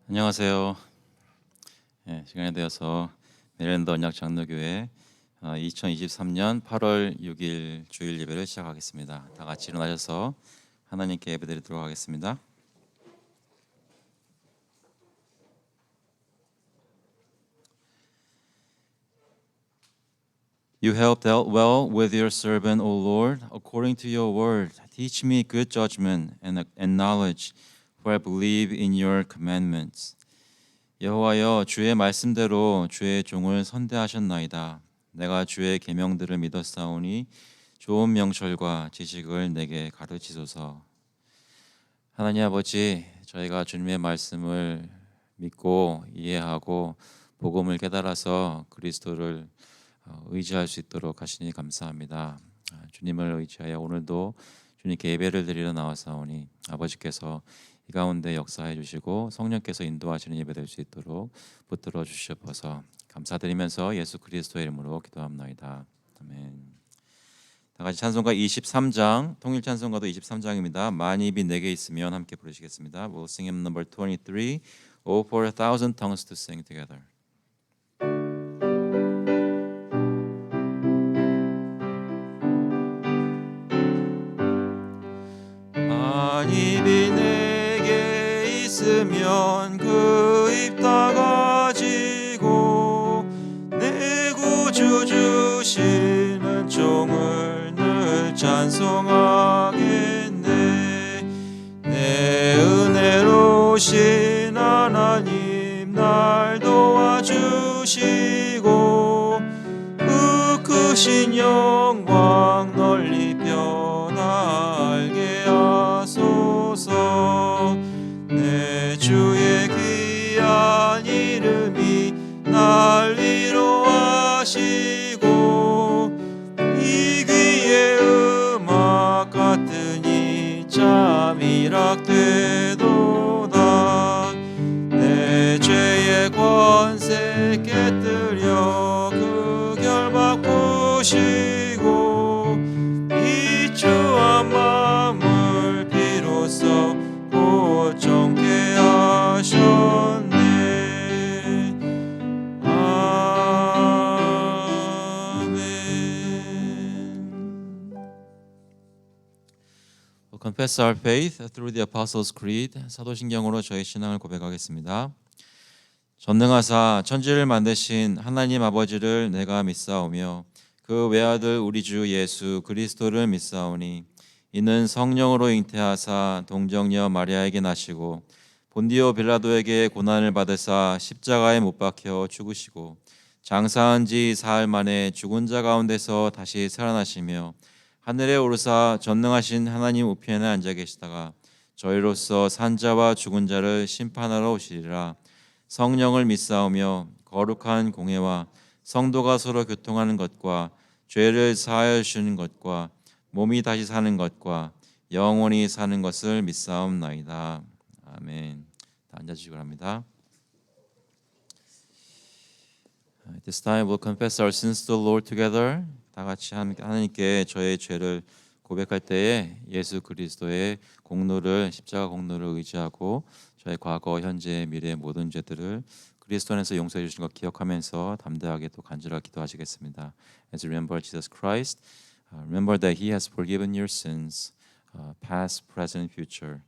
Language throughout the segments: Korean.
안녕하세요. 시간이 되어서 메릴랜드 언약 장로교회 2023년 8월 6일 주일 예배를 시작하겠습니다. 다 같이 일어나셔서 하나님께 예배드리도록 하겠습니다. You have dealt well with your servant, O Lord, according to your word. Teach me good judgment and knowledge, for I believe in your commandments. 여호와여, 주의 말씀대로 주의 종을 선대하셨나이다. 내가 주의 계명들을 믿었사오니 좋은 명철과 지식을 내게 가르치소서. 하나님 아버지, 저희가 주님의 말씀을 믿고 이해하고 복음을 깨달아서 그리스도를 의지할 수 있도록 하시니 감사합니다. 주님을 의지하여 오늘도 주님께 예배를 드리러 나와사오니 아버지께서 이 가운데 역사해 주시고 성령께서 인도하시는 예배 될 수 있도록 붙들어 주시옵소서. 감사드리면서 예수 그리스도의 이름으로 기도합나이다. 아멘. 다 같이 찬송가 23장, 통일 찬송가도 23장입니다. 만입이 내게 있으면 함께 부르시겠습니다. We'll sing hymn number 23. Oh, for a thousand tongues to sing together. 만입이 내게 있으면 그 입 다 가지고 내 구주 주시는 종을 늘 찬송하겠네. 내 은혜로우신 하나님 날 도와주시고 그 크신 영광 널리 펴나 알게 하소서. 내 주의 귀한 이름이 날 위로하시고 이 귀의 음악 같으니 잠이락 되도다. 내 죄의 권세 깨뜨려 그 결박 푸시고 이 주한 마음을 비로소 고정케 하셨네. We'll confess our faith through the Apostles' Creed. 사도신경으로 저희 신앙을 고백하겠습니다. 전능하사 천지를 만드신 하나님 아버지를 내가 믿사오며 그 외아들 우리 주 예수 그리스도를 믿사오니 이는 성령으로 잉태하사 동정녀 마리아에게 나시고 본디오 빌라도에게 고난을 받으사 십자가에 못 박혀 죽으시고 장사한 지 사흘 만에 죽은 자 가운데서 다시 살아나시며 하늘에 오르사 전능하신 하나님 우편에 앉아 계시다가 저희로서 산자와 죽은 자를 심판하러 오시리라. 성령을 믿사오며 거룩한 공회와 성도가 서로 교통하는 것과 죄를 사하여 주시는 것과 몸이 다시 사는 것과 영원히 사는 것을 믿사옵나이다. 아멘. 다 앉아주시기 바랍니다. At this time we'll confess our sins to the Lord together. 다 같이 하나님께 저의 죄를 고백할 때에 예수 그리스도의 공로를, 십자가 공로를 의지하고 저의 과거, 현재, 미래의 모든 죄들을 그리스도 안에서 용서해 주신 것 기억하면서 담대하게 또 간절하게 기도하시겠습니다. As you remember Jesus Christ, remember that He has forgiven your sins, past, present, future,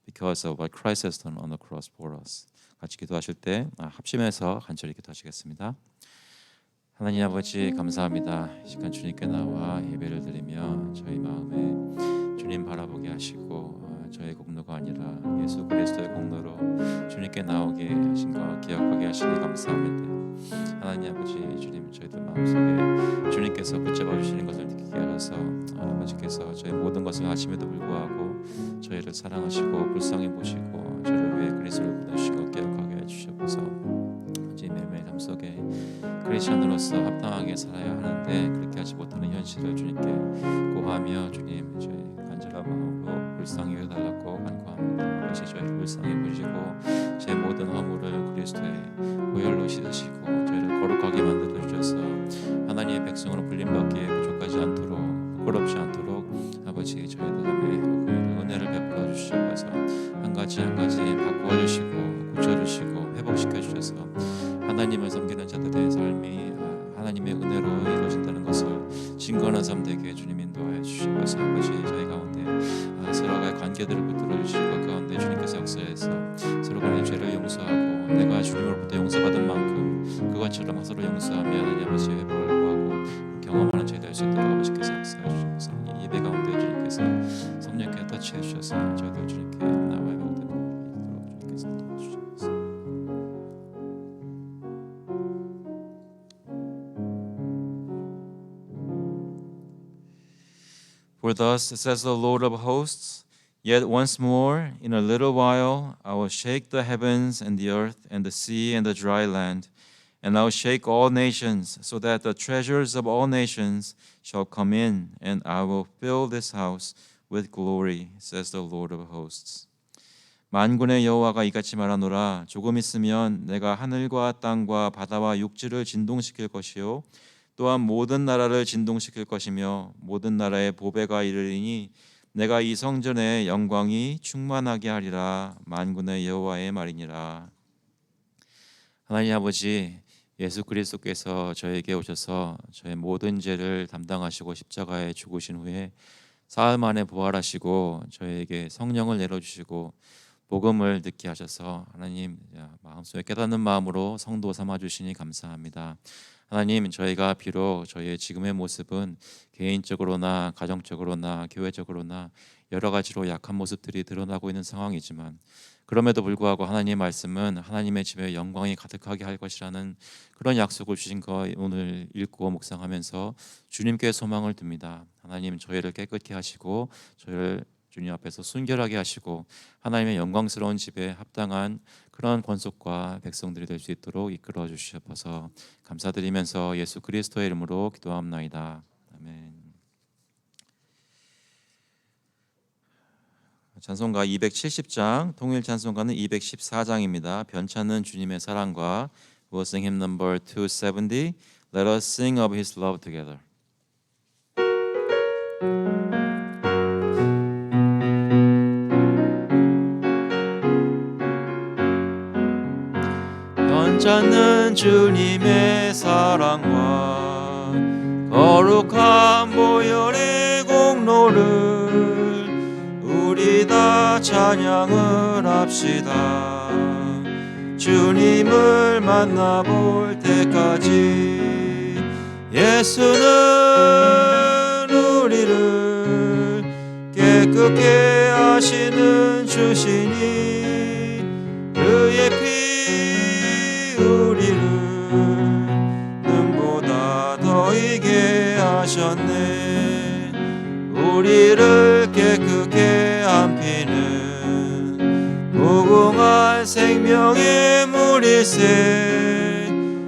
because of what Christ has done on the cross for us. 같이 기도하실 때 합심해서 간절히 기도하시겠습니다. 하나님 아버지 감사합니다. 이 시간 주님께 나와 예배를 드리며 저희 마음에 주님 바라보게 하시고 저의 공로가 아니라 예수 그리스도의 공로로 주님께 나오게 하신 것 기억하게 하시니 감사합니다. 하나님 아버지 주님 저희들 마음속에 주님께서 붙잡아 주시는 것을 느끼게 하셔서 아버지께서 저희 모든 것을 아심에도 불구하고 저희를 사랑하시고 불쌍히 보시고 저를 위해 그리스도를 보내주신 것 기억하게 해주셔서 매일매일 삶 속에 크리스천으로서 합당하게 살아야 하는데 그렇게 하지 못하는 현실을 주님께 고하며 주님 저희 간절한 마음으로 불쌍히 여겨달라고 간구합니다. 아버지 저희를 불쌍히 보시고 제 모든 허물을 그리스도의 보혈로 씻으시고 저희를 거룩하게 만들어 주셔서 하나님의 백성으로 불림받기에 부족하지 않도록 부끄럽지 않도록 아버지 저희들 삶에 은혜를 베풀어 주시옵소서. 한 가지 한 가지 바꾸어 주시고 고쳐 주시고 감사하며 하나님 아버지의 회복을 구하고 경험하는 저희 될 수 있도록 아버지께서 역사해 주셔서 예배 가운데 주님께서 성령께 터치해 주셔서 저희들 주님께 나와 회복되도록 주님께서 도와주셔서 For thus says the Lord of hosts, yet once more, in a little while, I will shake the heavens and the earth and the sea and the dry land, and I will shake all nations, so that the treasures of all nations shall come in, and I will fill this house with glory, says the Lord of hosts. 만군의 여호와가 이같이 말하노라. 조금 있으면 내가 하늘과 땅과 바다와 육지를 진동시킬 것이요 또한 모든 나라를 진동시킬 것이며 모든 나라의 보배가 이르리니 내가 이 성전의 영광이 충만하게 하리라. 만군의 여호와의 말이니라. 하나님 아버지, 예수 그리스도께서 저에게 오셔서 저의 모든 죄를 담당하시고 십자가에 죽으신 후에 사흘 만에 부활하시고 저에게 성령을 내려주시고 복음을 듣게 하셔서 하나님 마음속에 깨닫는 마음으로 성도 삼아 주시니 감사합니다. 하나님, 저희가 비록 저희의 지금의 모습은 개인적으로나 가정적으로나 교회적으로나 여러 가지로 약한 모습들이 드러나고 있는 상황이지만 그럼에도 불구하고 하나님의 말씀은 하나님의 집에 영광이 가득하게 할 것이라는 그런 약속을 주신 거 오늘 읽고 묵상하면서 주님께 소망을 둡니다. 하나님, 저희를 깨끗게 하시고 저희를 주님 앞에서 순결하게 하시고 하나님의 영광스러운 집에 합당한 그런 권속과 백성들이 될 수 있도록 이끌어 주시옵소서. 감사드리면서 예수 그리스도의 이름으로 기도합나이다. 아멘. 찬송가 270장, 통일 찬송가는 214장입니다. 변찮은 주님의 사랑과 We'll sing hymn number 270. Let us sing of his love together. 변찮는 주님의 사랑과 거룩한 보혈의 공로를 우리 다 찬양을 합시다. 주님을 만나볼 때까지 예수는 우리를 깨끗게 하시는 주시니 그의 피 우리를 눈보다 더 이게 하셨네. 우리를 깨끗게 한 피는 무궁한 생명의 물일세.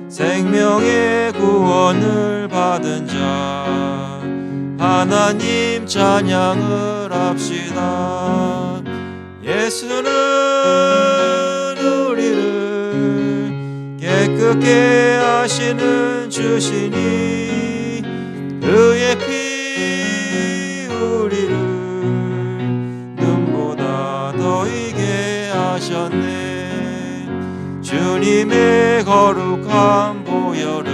생명의 구원을 받은 자 하나님 찬양을 합시다. 예수는 우리를 깨끗게 하시는 주시니 그의 피 우리를 눈보다 더 이게 하셨네. 주님의 거룩한 보혈을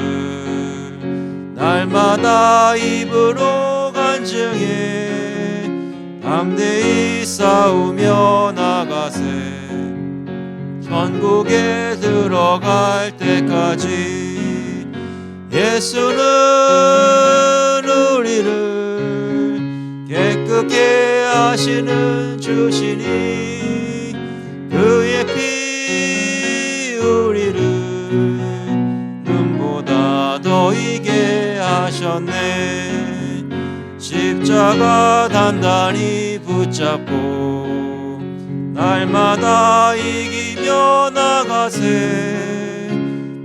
날마다 입으로 간증해 담대히 싸우며 나가세. 천국에 들어갈 때까지 예수는 우리를 깨끗게 하시는 주시니 그의 피 우리를 눈보다 더 이게 하셨네. 십자가 단단히 붙잡고 날마다 이기며 나가세.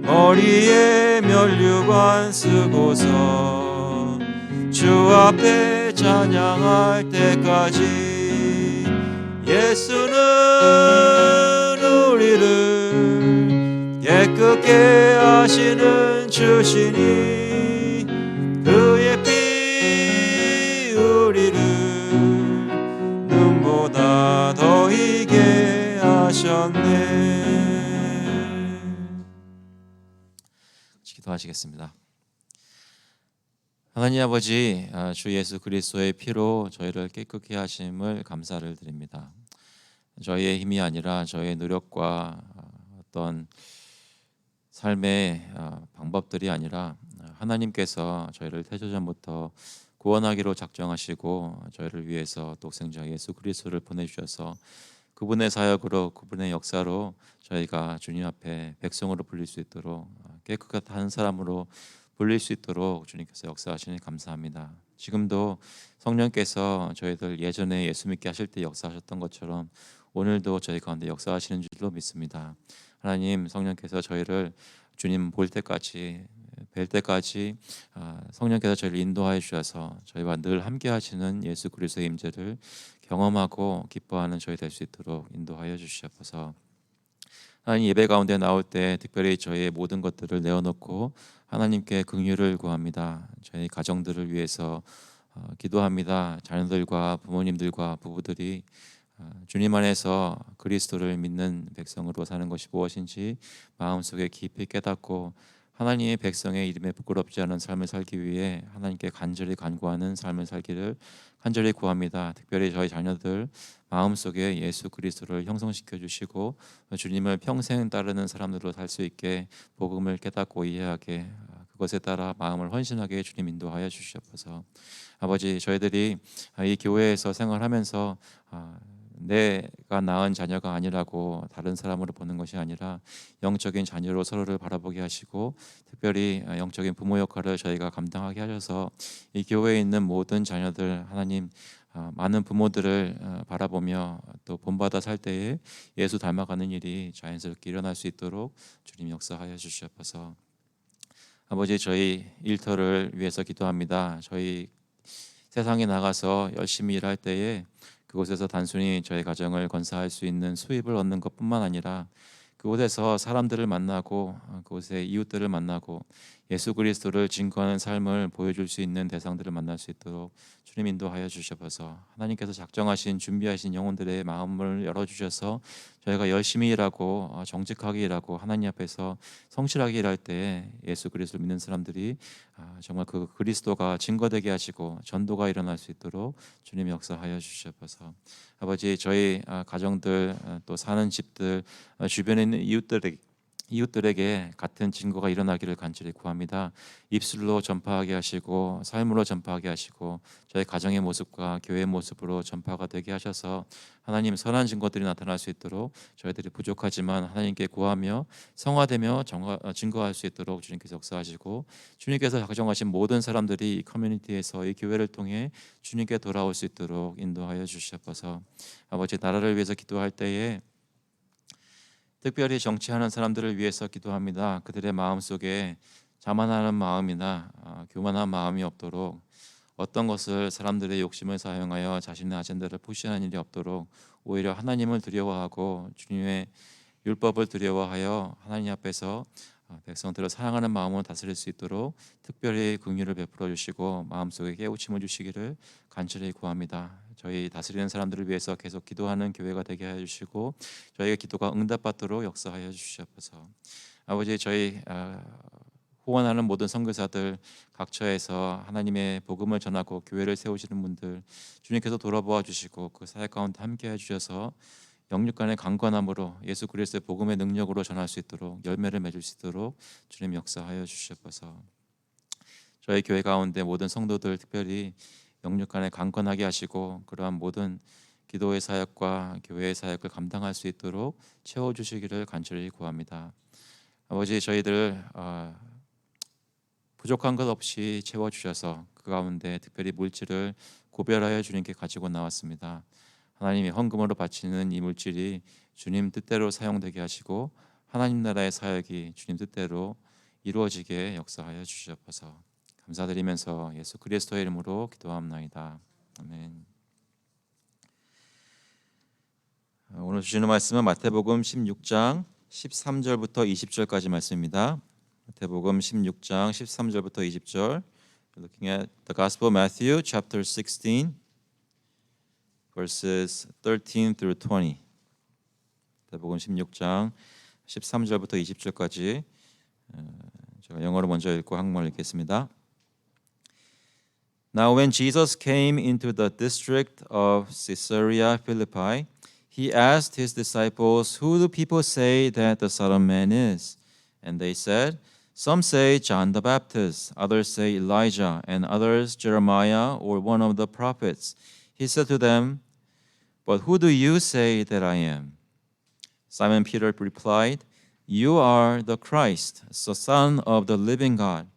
머리에 면류관 쓰고서 주 앞에 찬양할 때까지 예수는 우리를 깨끗게 하시는 주시니 그의 피 우리를 눈보다 더 이게 하셨네. 기도하시겠습니다. 하나님 아버지, 주 예수 그리스도의 피로 저희를 깨끗게 하심을 감사를 드립니다. 저희의 힘이 아니라 저희의 노력과 어떤 삶의 방법들이 아니라 하나님께서 저희를 태초전부터 구원하기로 작정하시고 저희를 위해서 독생자 예수 그리스도를 보내주셔서 그분의 사역으로 그분의 역사로 저희가 주님 앞에 백성으로 불릴 수 있도록 깨끗한 사람으로 불릴 수 있도록 주님께서 역사하시니 감사합니다. 지금도 성령께서 저희들 예전에 예수 믿게 하실 때 역사하셨던 것처럼 오늘도 저희 가운데 역사하시는 줄로 믿습니다. 하나님 성령께서 저희를 주님 볼 때까지 뵐 때까지 성령께서 저희를 인도하여 주셔서 저희와 늘 함께 하시는 예수 그리스도의 임재를 경험하고 기뻐하는 저희 될 수 있도록 인도하여 주시옵소서. 하나님 예배 가운데 나올 때 특별히 저희의 모든 것들을 내어놓고 하나님께 긍휼을 구합니다. 저희 가정들을 위해서 기도합니다. 자녀들과 부모님들과 부부들이 주님 안에서 그리스도를 믿는 백성으로 사는 것이 무엇인지 마음속에 깊이 깨닫고 하나님의 백성의 이름에 부끄럽지 않은 삶을 살기 위해 하나님께 간절히 간구하는 삶을 살기를 간절히 구합니다. 특별히 저희 자녀들 마음속에 예수 그리스도를 형성시켜 주시고 주님을 평생 따르는 사람들로 살 수 있게 복음을 깨닫고 이해하게 그것에 따라 마음을 헌신하게 주님 인도하여 주시옵소서. 아버지 저희들이 이 교회에서 생활하면서 내가 낳은 자녀가 아니라고 다른 사람으로 보는 것이 아니라 영적인 자녀로 서로를 바라보게 하시고 특별히 영적인 부모 역할을 저희가 감당하게 하셔서 이 교회에 있는 모든 자녀들 하나님 많은 부모들을 바라보며 또 본받아 살 때에 예수 닮아가는 일이 자연스럽게 일어날 수 있도록 주님 역사하여 주시옵소서. 아버지 저희 일터를 위해서 기도합니다. 저희 세상에 나가서 열심히 일할 때에 그곳에서 단순히 저희 가정을 건사할 수 있는 수입을 얻는 것뿐만 아니라 그곳에서 사람들을 만나고 그곳의 이웃들을 만나고 예수 그리스도를 증거하는 삶을 보여줄 수 있는 대상들을 만날 수 있도록 주님 인도하여 주셔서 하나님께서 작정하신 준비하신 영혼들의 마음을 열어주셔서 저희가 열심히 일하고 정직하게 일하고 하나님 앞에서 성실하게 일할 때 예수 그리스도를 믿는 사람들이 정말 그 그리스도가 증거되게 하시고 전도가 일어날 수 있도록 주님 역사하여 주셔서 아버지 저희 가정들 또 사는 집들 주변에 있는 이웃들에게 같은 증거가 일어나기를 간절히 구합니다. 입술로 전파하게 하시고 삶으로 전파하게 하시고 저희 가정의 모습과 교회의 모습으로 전파가 되게 하셔서 하나님 선한 증거들이 나타날 수 있도록 저희들이 부족하지만 하나님께 구하며 성화되며 증거할 수 있도록 주님께서 역사하시고 주님께서 작정하신 모든 사람들이 이 커뮤니티에서 이 교회를 통해 주님께 돌아올 수 있도록 인도하여 주시옵소서. 아버지 나라를 위해서 기도할 때에 특별히 정치하는 사람들을 위해서 기도합니다. 그들의 마음속에 자만하는 마음이나 교만한 마음이 없도록 어떤 것을 사람들의 욕심을 사용하여 자신의 아젠다를 푸시하는 일이 없도록 오히려 하나님을 두려워하고 주님의 율법을 두려워하여 하나님 앞에서 백성들을 사랑하는 마음을 다스릴 수 있도록 특별히 긍휼을 베풀어 주시고 마음속에 깨우침을 주시기를 간절히 구합니다. 저희 다스리는 사람들을 위해서 계속 기도하는 교회가 되게 해 주시고 저희의 기도가 응답받도록 역사하여 주시옵소서. 아버지 저희 후원하는 모든 선교사들 각처에서 하나님의 복음을 전하고 교회를 세우시는 분들 주님께서 돌아보아 주시고 그 사역 가운데 함께 해주셔서 영육간의 강건함으로 예수 그리스도의 복음의 능력으로 전할 수 있도록 열매를 맺을 수 있도록 주님 역사하여 주시옵소서. 저희 교회 가운데 모든 성도들 특별히 영육간에 강건하게 하시고 그러한 모든 기도의 사역과 교회의 사역을 감당할 수 있도록 채워주시기를 간절히 구합니다. 아버지 저희들 부족한 것 없이 채워주셔서 그 가운데 특별히 물질을 고별하여 주님께 가지고 나왔습니다. 하나님이 헌금으로 바치는 이 물질이 주님 뜻대로 사용되게 하시고 하나님 나라의 사역이 주님 뜻대로 이루어지게 역사하여 주시옵소서. 감사드리면서 예수 그리스도의 이름으로 기도합나이다. 아멘. 오늘 주시는 말씀은 마태복음 16장 13절부터 20절까지 말씀입니다. 마태복음 16장 13절부터 20절. Looking at the Gospel of Matthew chapter 16 verses 13 through 20. 마태복음 16장 13절부터 20절까지 제가 영어로 먼저 읽고 한국말로 읽겠습니다. Now when Jesus came into the district of Caesarea Philippi, he asked his disciples, "Who do people say that the Son of Man is?" And they said, "Some say John the Baptist, others say Elijah, and others Jeremiah or one of the prophets." He said to them, "But who do you say that I am?" Simon Peter replied, "You are the Christ, the Son of the living God."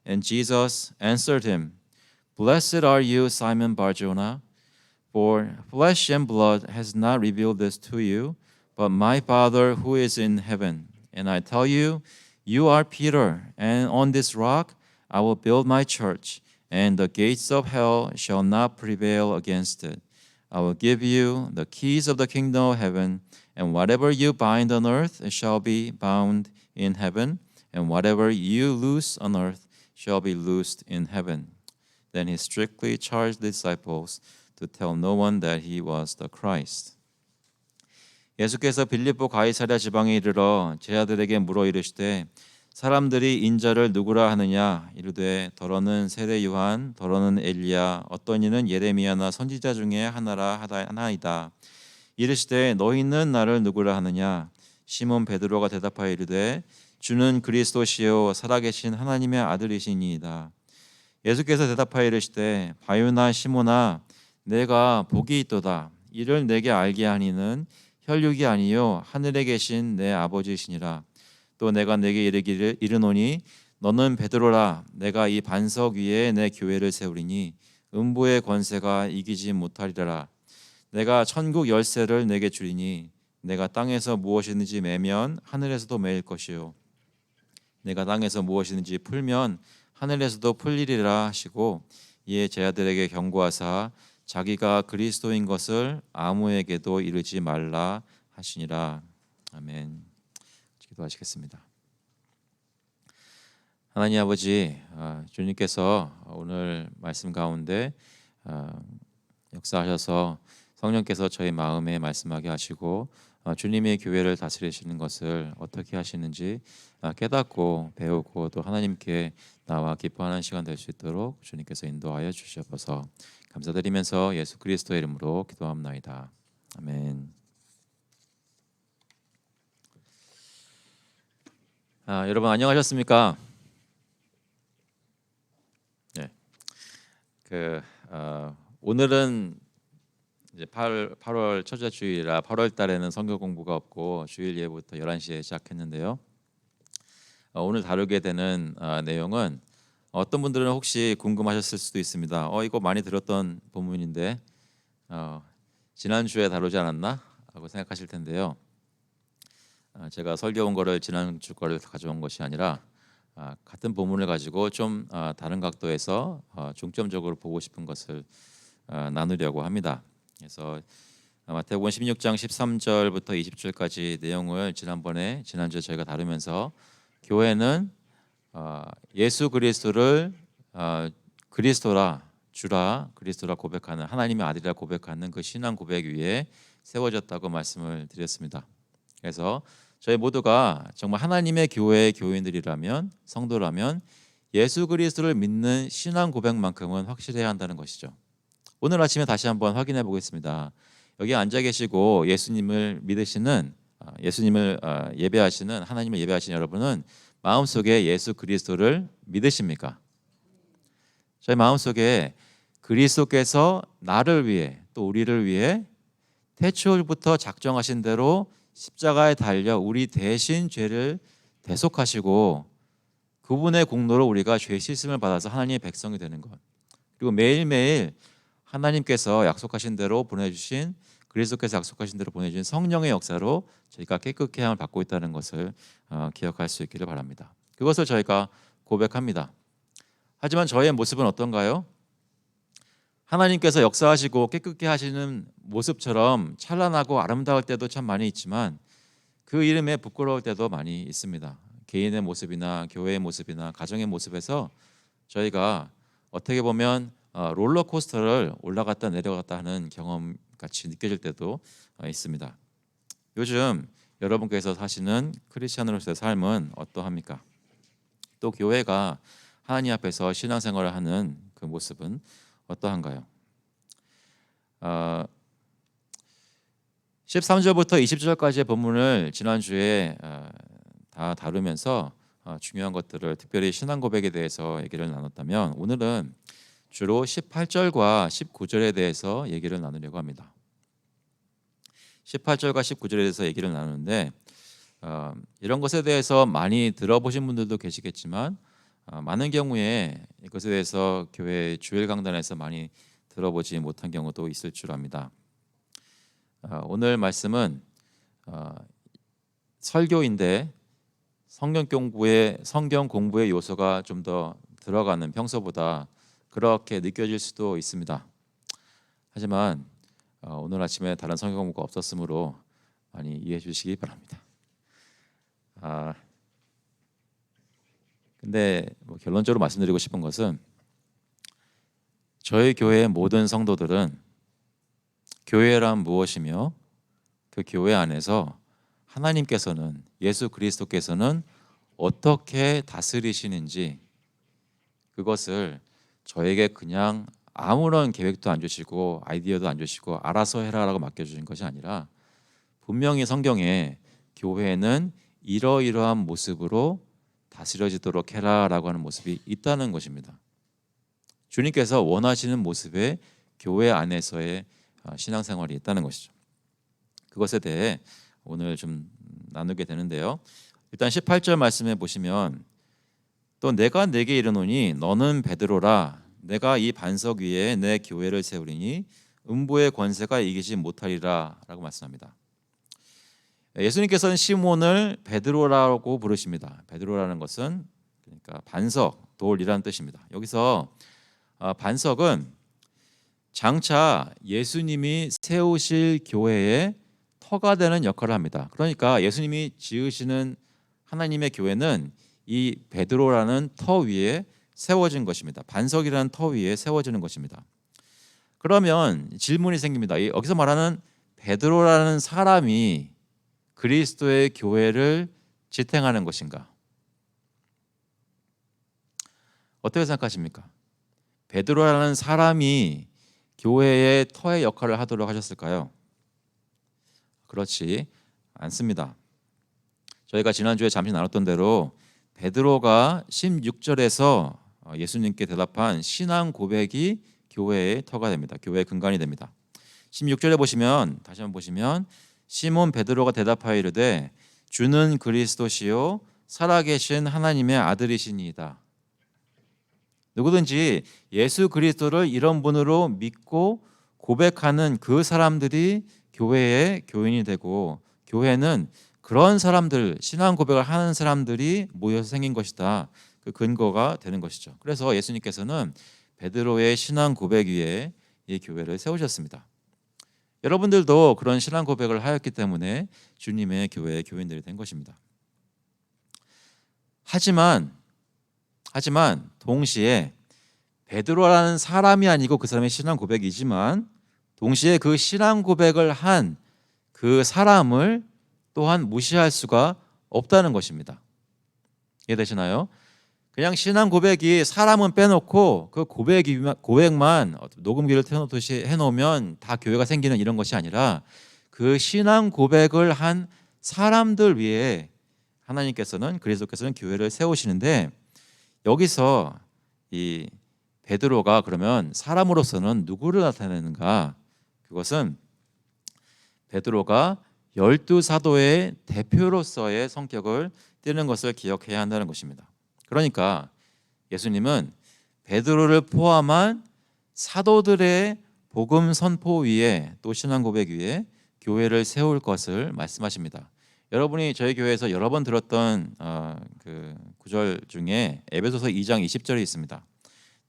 And Jesus answered him, "Blessed are you, Simon Bar-Jonah, for flesh and blood has not revealed this to you, but my Father who is in heaven. And I tell you, you are Peter, and on this rock I will build my church, and the gates of hell shall not prevail against it. I will give you the keys of the kingdom of heaven, and whatever you bind on earth shall be bound in heaven, and whatever you loose on earth shall be loosed in heaven." Then he strictly charged the disciples to tell no one that he was the Christ. 예수께서 빌립보 가이사랴 지방에 이르러 제자들에게 물어 이르시되, 사람들이 인자를 누구라 하느냐? 이르되 더러는 세례 요한, 더러는 엘리야, 어떤 이는 예레미야나 선지자 중에 하나이다. 이르시되 너희는 나를 누구라 하느냐? 시몬 베드로가 대답하여 이르되 주는 그리스도시요 살아계신 하나님의 아들이시니이다. 예수께서 대답하여 이르시되 바요나 시몬아, 내가 복이 있도다. 이를 내게 알게 하니는 혈육이 아니요 하늘에 계신 내 아버지시니라. 또 내가 내게 이르노니 너는 베드로라. 내가 이 반석 위에 내 교회를 세우리니 음부의 권세가 이기지 못하리라. 내가 천국 열쇠를 내게 주리니 내가 땅에서 무엇이든지 매면 하늘에서도 매일 것이요 내가 땅에서 무엇이든지 풀면 하늘에서도 풀리리라 하시고, 이에 제자들에게 경고하사 자기가 그리스도인 것을 아무에게도 이르지 말라 하시니라. 아멘. 기도하시겠습니다. 하나님 아버지, 주님께서 오늘 말씀 가운데 역사하셔서 성령께서 저희 마음에 말씀하게 하시고 주님의 교회를 다스리시는 것을 어떻게 하시는지 깨닫고 배우고 또 하나님께 나와 기뻐하는 시간 될 수 있도록 주님께서 인도하여 주시옵소서. 감사드리면서 예수 그리스도의 이름으로 기도합나이다. 아멘. 여러분 안녕하셨습니까? 네. 오늘은 이제 8월 첫째 주일이라 8월 달에는 성경 공부가 없고 주일 예부터 11시에 시작했는데요. 오늘 다루게 되는 내용은 어떤 분들은 혹시 궁금하셨을 수도 있습니다. 이거 많이 들었던 본문인데 지난주에 다루지 않았나? 하고 생각하실 텐데요. 제가 설교한 거를 지난주 거를 가져온 것이 아니라 같은 본문을 가지고 좀 다른 각도에서 중점적으로 보고 싶은 것을 나누려고 합니다. 그래서 마태복음 16장 13절부터 20절까지 내용을 지난주에 저희가 다루면서 교회는 예수 그리스도를 그리스도라 주라 그리스도라 고백하는 하나님의 아들이라 고백하는 그 신앙 고백 위에 세워졌다고 말씀을 드렸습니다. 그래서 저희 모두가 정말 하나님의 교회의 교인들이라면 성도라면 예수 그리스도를 믿는 신앙 고백만큼은 확실해야 한다는 것이죠. 오늘 아침에 다시 한번 확인해 보겠습니다. 여기 앉아 계시고 예수님을 믿으시는 예수님을 예배하시는 하나님을 예배하시는 여러분은 마음속에 예수 그리스도를 믿으십니까? 저희 마음속에 그리스도께서 나를 위해 또 우리를 위해 태초부터 작정하신 대로 십자가에 달려 우리 대신 죄를 대속하시고 그분의 공로로 우리가 죄 씻음을 받아서 하나님의 백성이 되는 것, 그리고 매일매일 하나님께서 약속하신 대로 보내주신 그리스도께서 약속하신 대로 보내주신 성령의 역사로 저희가 깨끗게 함을 받고 있다는 것을 기억할 수 있기를 바랍니다. 그것을 저희가 고백합니다. 하지만 저의 모습은 어떤가요? 하나님께서 역사하시고 깨끗게 하시는 모습처럼 찬란하고 아름다울 때도 참 많이 있지만 그 이름에 부끄러울 때도 많이 있습니다. 개인의 모습이나 교회의 모습이나 가정의 모습에서 저희가 어떻게 보면 롤러코스터를 올라갔다 내려갔다 하는 경험 같이 느껴질 때도 있습니다. 요즘 여러분께서 사시는 크리스찬으로서의 삶은 어떠합니까? 또 교회가 하나님 앞에서 신앙생활을 하는 그 모습은 어떠한가요? 13절부터 20절까지의 본문을 지난주에 다 다루면서 중요한 것들을 특별히 신앙 고백에 대해서 얘기를 나눴다면 오늘은 주로 18절과 19절에 대해서 얘기를 나누려고 합니다. 18절과 19절에 대해서 얘기를 나누는데 이런 것에 대해서 많이 들어보신 분들도 계시겠지만 많은 경우에 이것에 대해서 교회 주일 강단에서 많이 들어보지 못한 경우도 있을 줄 압니다. 오늘 말씀은 설교인데 성경 공부의 요소가 좀 더 들어가는 평소보다 그렇게 느껴질 수도 있습니다. 하지만 오늘 아침에 다른 성경 공부가 없었으므로 많이 이해해 주시기 바랍니다. 근데 결론적으로 말씀드리고 싶은 것은 저희 교회의 모든 성도들은 교회란 무엇이며 그 교회 안에서 하나님께서는 예수 그리스도께서는 어떻게 다스리시는지 그것을 저에게 그냥 아무런 계획도 안 주시고 아이디어도 안 주시고 알아서 해라라고 맡겨주신 것이 아니라 분명히 성경에 교회는 이러이러한 모습으로 다스려지도록 해라라고 하는 모습이 있다는 것입니다. 주님께서 원하시는 모습의 교회 안에서의 신앙생활이 있다는 것이죠. 그것에 대해 오늘 좀 나누게 되는데요. 일단 18절 말씀에 보시면 또 내가 네게 이르노니 너는 베드로라 내가 이 반석 위에 내 교회를 세우리니 음부의 권세가 이기지 못하리라 라고 말씀합니다. 예수님께서는 시몬을 베드로라고 부르십니다. 베드로라는 것은 그러니까 반석, 돌이라는 뜻입니다. 여기서 반석은 장차 예수님이 세우실 교회의 터가 되는 역할을 합니다. 그러니까 예수님이 지으시는 하나님의 교회는 이 베드로라는 터 위에 세워진 것입니다. 반석이라는 터 위에 세워지는 것입니다. 그러면 질문이 생깁니다. 여기서 말하는 베드로라는 사람이 그리스도의 교회를 지탱하는 것인가? 어떻게 생각하십니까? 베드로라는 사람이 교회의 터의 역할을 하도록 하셨을까요? 그렇지 않습니다. 저희가 지난주에 잠시 나눴던 대로 베드로가 16절에서 예수님께 대답한 신앙 고백이 교회의 터가 됩니다. 교회의 근간이 됩니다. 16절에 보시면 다시 한번 보시면 시몬 베드로가 대답하여 이르되 주는 그리스도시요 살아계신 하나님의 아들이시니이다. 누구든지 예수 그리스도를 이런 분으로 믿고 고백하는 그 사람들이 교회의 교인이 되고 교회는 그런 사람들, 신앙 고백을 하는 사람들이 모여서 생긴 것이다. 그 근거가 되는 것이죠. 그래서 예수님께서는 베드로의 신앙 고백 위에 이 교회를 세우셨습니다. 여러분들도 그런 신앙 고백을 하였기 때문에 주님의 교회의 교인들이 된 것입니다. 하지만 동시에 베드로라는 사람이 아니고 그 사람의 신앙 고백이지만 동시에 그 신앙 고백을 한 그 사람을 또한 무시할 수가 없다는 것입니다. 이해되시나요? 그냥 신앙 고백이 사람은 빼놓고 그 고백만 녹음기를 켜놓듯이 해놓으면 다 교회가 생기는 이런 것이 아니라 그 신앙 고백을 한 사람들 위에 하나님께서는 그리스도께서는 교회를 세우시는데 여기서 이 베드로가 그러면 사람으로서는 누구를 나타내는가? 그것은 베드로가 12사도의 대표로서의 성격을 띠는 것을 기억해야 한다는 것입니다. 그러니까 예수님은 베드로를 포함한 사도들의 복음 선포 위에 또 신앙 고백 위에 교회를 세울 것을 말씀하십니다. 여러분이 저희 교회에서 여러 번 들었던 그 구절 중에 에베소서 2장 20절이 있습니다.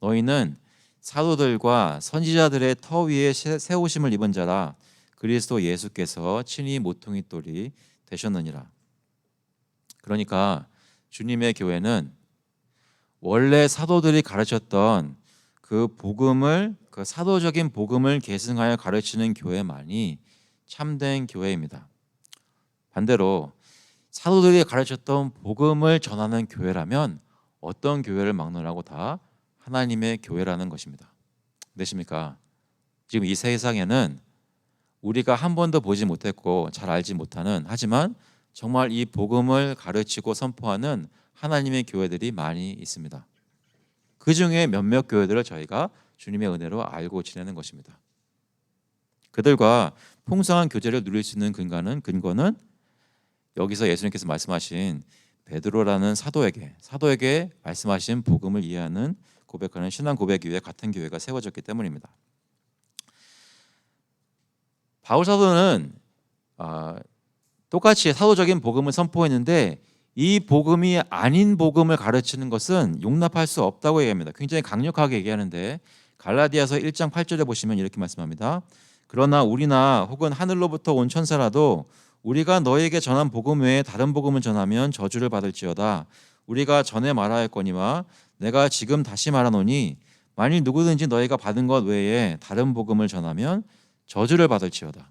너희는 사도들과 선지자들의 터 위에 세우심을 입은 자라 그리스도 예수께서 친히 모퉁이 돌이 되셨느니라. 그러니까 주님의 교회는 원래 사도들이 가르쳤던 그 복음을 그 사도적인 복음을 계승하여 가르치는 교회만이 참된 교회입니다. 반대로 사도들이 가르쳤던 복음을 전하는 교회라면 어떤 교회를 막론하고 다 하나님의 교회라는 것입니다. 되십니까? 지금 이 세상에는 우리가 한 번도 보지 못했고 잘 알지 못하는 하지만 정말 이 복음을 가르치고 선포하는 하나님의 교회들이 많이 있습니다. 그 중에 몇몇 교회들을 저희가 주님의 은혜로 알고 지내는 것입니다. 그들과 풍성한 교제를 누릴 수 있는 근거는 여기서 예수님께서 말씀하신 베드로라는 사도에게 말씀하신 복음을 이해하는 고백하는 신앙 고백 위에 같은 교회가 세워졌기 때문입니다. 바울 사도는 똑같이 사도적인 복음을 선포했는데 이 복음이 아닌 복음을 가르치는 것은 용납할 수 없다고 얘기합니다. 굉장히 강력하게 얘기하는데 갈라디아서 1장 8절에 보시면 이렇게 말씀합니다. 그러나 우리나 혹은 하늘로부터 온 천사라도 우리가 너에게 전한 복음 외에 다른 복음을 전하면 저주를 받을지어다. 우리가 전에 말하였거니와 내가 지금 다시 말하노니 만일 누구든지 너희가 받은 것 외에 다른 복음을 전하면 저주를 받을지어다.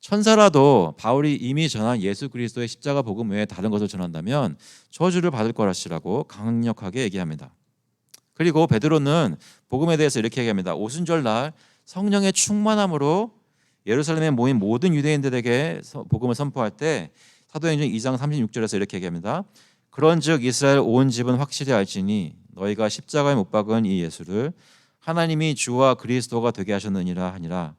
천사라도 바울이 이미 전한 예수 그리스도의 십자가 복음 외에 다른 것을 전한다면 저주를 받을 것이라고 강력하게 얘기합니다. 그리고 베드로는 복음에 대해서 이렇게 얘기합니다. 오순절날 성령의 충만함으로 예루살렘에 모인 모든 유대인들에게 복음을 선포할 때 사도행전 2장 36절에서 이렇게 얘기합니다. 그런즉 이스라엘 온 집은 확실히 알지니 너희가 십자가에 못 박은 이 예수를 하나님이 주와 그리스도가 되게 하셨느니라 하니라.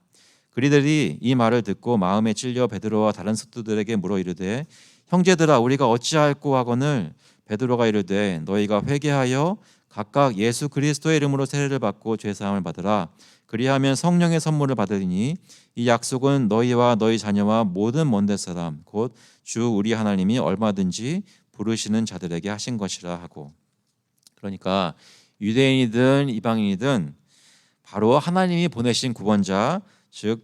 그리들이 이 말을 듣고 마음에 찔려 베드로와 다른 스도들에게 물어 이르되 형제들아 우리가 어찌할꼬 하거늘 베드로가 이르되 너희가 회개하여 각각 예수 그리스도의 이름으로 세례를 받고 죄 사함을 받으라. 그리하면 성령의 선물을 받으리니 이 약속은 너희와 너희 자녀와 모든 먼데 사람 곧 주 우리 하나님이 얼마든지 부르시는 자들에게 하신 것이라 하고. 그러니까 유대인이든 이방인이든 바로 하나님이 보내신 구원자 즉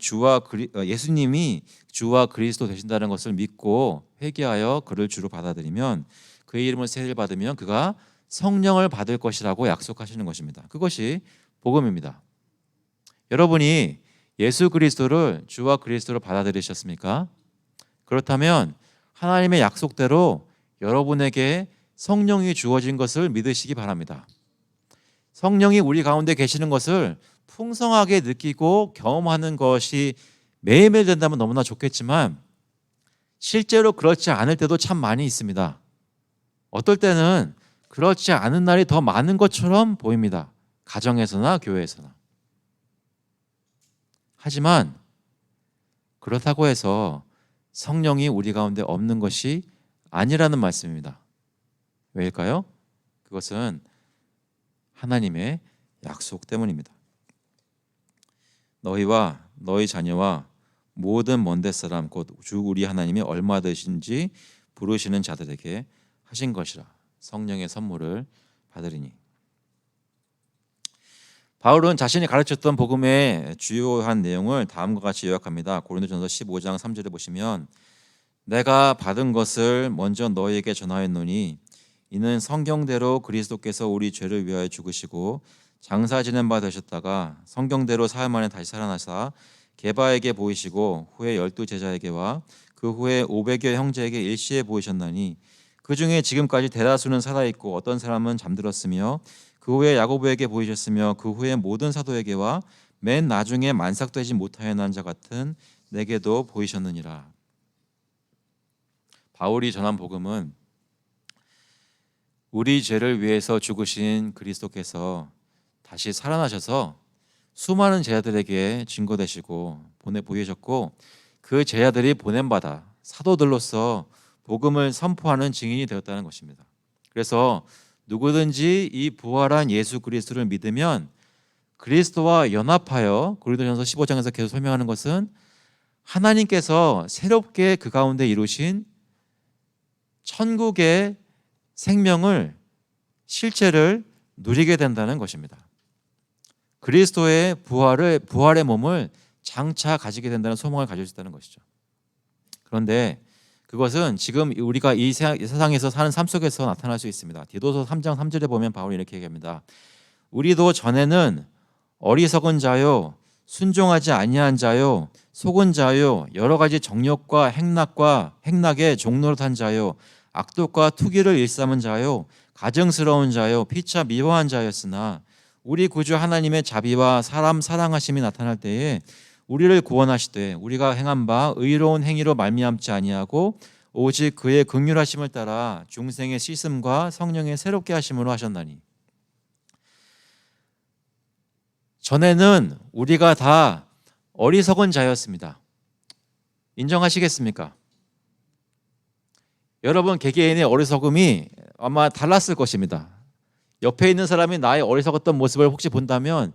예수님이 주와 그리스도 되신다는 것을 믿고 회개하여 그를 주로 받아들이면 그의 이름을 세례를 받으면 그가 성령을 받을 것이라고 약속하시는 것입니다. 그것이 복음입니다. 여러분이 예수 그리스도를 주와 그리스도로 받아들이셨습니까? 그렇다면 하나님의 약속대로 여러분에게 성령이 주어진 것을 믿으시기 바랍니다. 성령이 우리 가운데 계시는 것을 풍성하게 느끼고 경험하는 것이 매일매일 된다면 너무나 좋겠지만 실제로 그렇지 않을 때도 참 많이 있습니다. 어떨 때는 그렇지 않은 날이 더 많은 것처럼 보입니다. 가정에서나 교회에서나. 하지만 그렇다고 해서 성령이 우리 가운데 없는 것이 아니라는 말씀입니다. 왜일까요? 그것은 하나님의 약속 때문입니다. 너희와 너희 자녀와 모든 먼데 사람 곧 주 우리 하나님이 얼마든지 부르시는 자들에게 하신 것이라. 성령의 선물을 받으리니. 바울은 자신이 가르쳤던 복음의 주요한 내용을 다음과 같이 요약합니다. 고린도전서 15장 3절에 보시면 내가 받은 것을 먼저 너희에게 전하였노니 이는 성경대로 그리스도께서 우리 죄를 위하여 죽으시고 장사 지낸 바 되셨다가 성경대로 사흘 만에 다시 살아나사 게바에게 보이시고 후에 12 제자에게와 그 후에 500여 형제에게 일시에 보이셨나니 그 중에 지금까지 대다수는 살아있고 어떤 사람은 잠들었으며 그 후에 야고보에게 보이셨으며 그 후에 모든 사도에게와 맨 나중에 만삭되지 못하여 난 자 같은 내게도 보이셨느니라. 바울이 전한 복음은 우리 죄를 위해서 죽으신 그리스도께서 다시 살아나셔서 수많은 제자들에게 증거되시고 보여졌고 그 제자들이 보냄받아 사도들로서 복음을 선포하는 증인이 되었다는 것입니다. 그래서 누구든지 이 부활한 예수 그리스도를 믿으면 그리스도와 연합하여 고린도전서 15장에서 계속 설명하는 것은 하나님께서 새롭게 그 가운데 이루신 천국의 생명을 실체를 누리게 된다는 것입니다. 그리스도의 부활의 몸을 장차 가지게 된다는 소망을 가질 수 있다는 것이죠. 그런데 그것은 지금 우리가 이 세상에서 사는 삶 속에서 나타날 수 있습니다. 디도서 3장 3절에 보면 바울이 이렇게 얘기합니다. 우리도 전에는 어리석은 자요 순종하지 아니한 자요 속은 자요 여러 가지 정욕과 행락에 종노릇한 자요 악독과 투기를 일삼은 자요 가증스러운 자요 피차 미워한 자였으나 우리 구주 하나님의 자비와 사람 사랑하심이 나타날 때에 우리를 구원하시되 우리가 행한 바 의로운 행위로 말미암지 아니하고 오직 그의 긍휼하심을 따라 중생의 씻음과 성령의 새롭게 하심으로 하셨나니. 전에는 우리가 다 어리석은 자였습니다. 인정하시겠습니까? 여러분 개개인의 어리석음이 아마 달랐을 것입니다. 옆에 있는 사람이 나의 어리석었던 모습을 혹시 본다면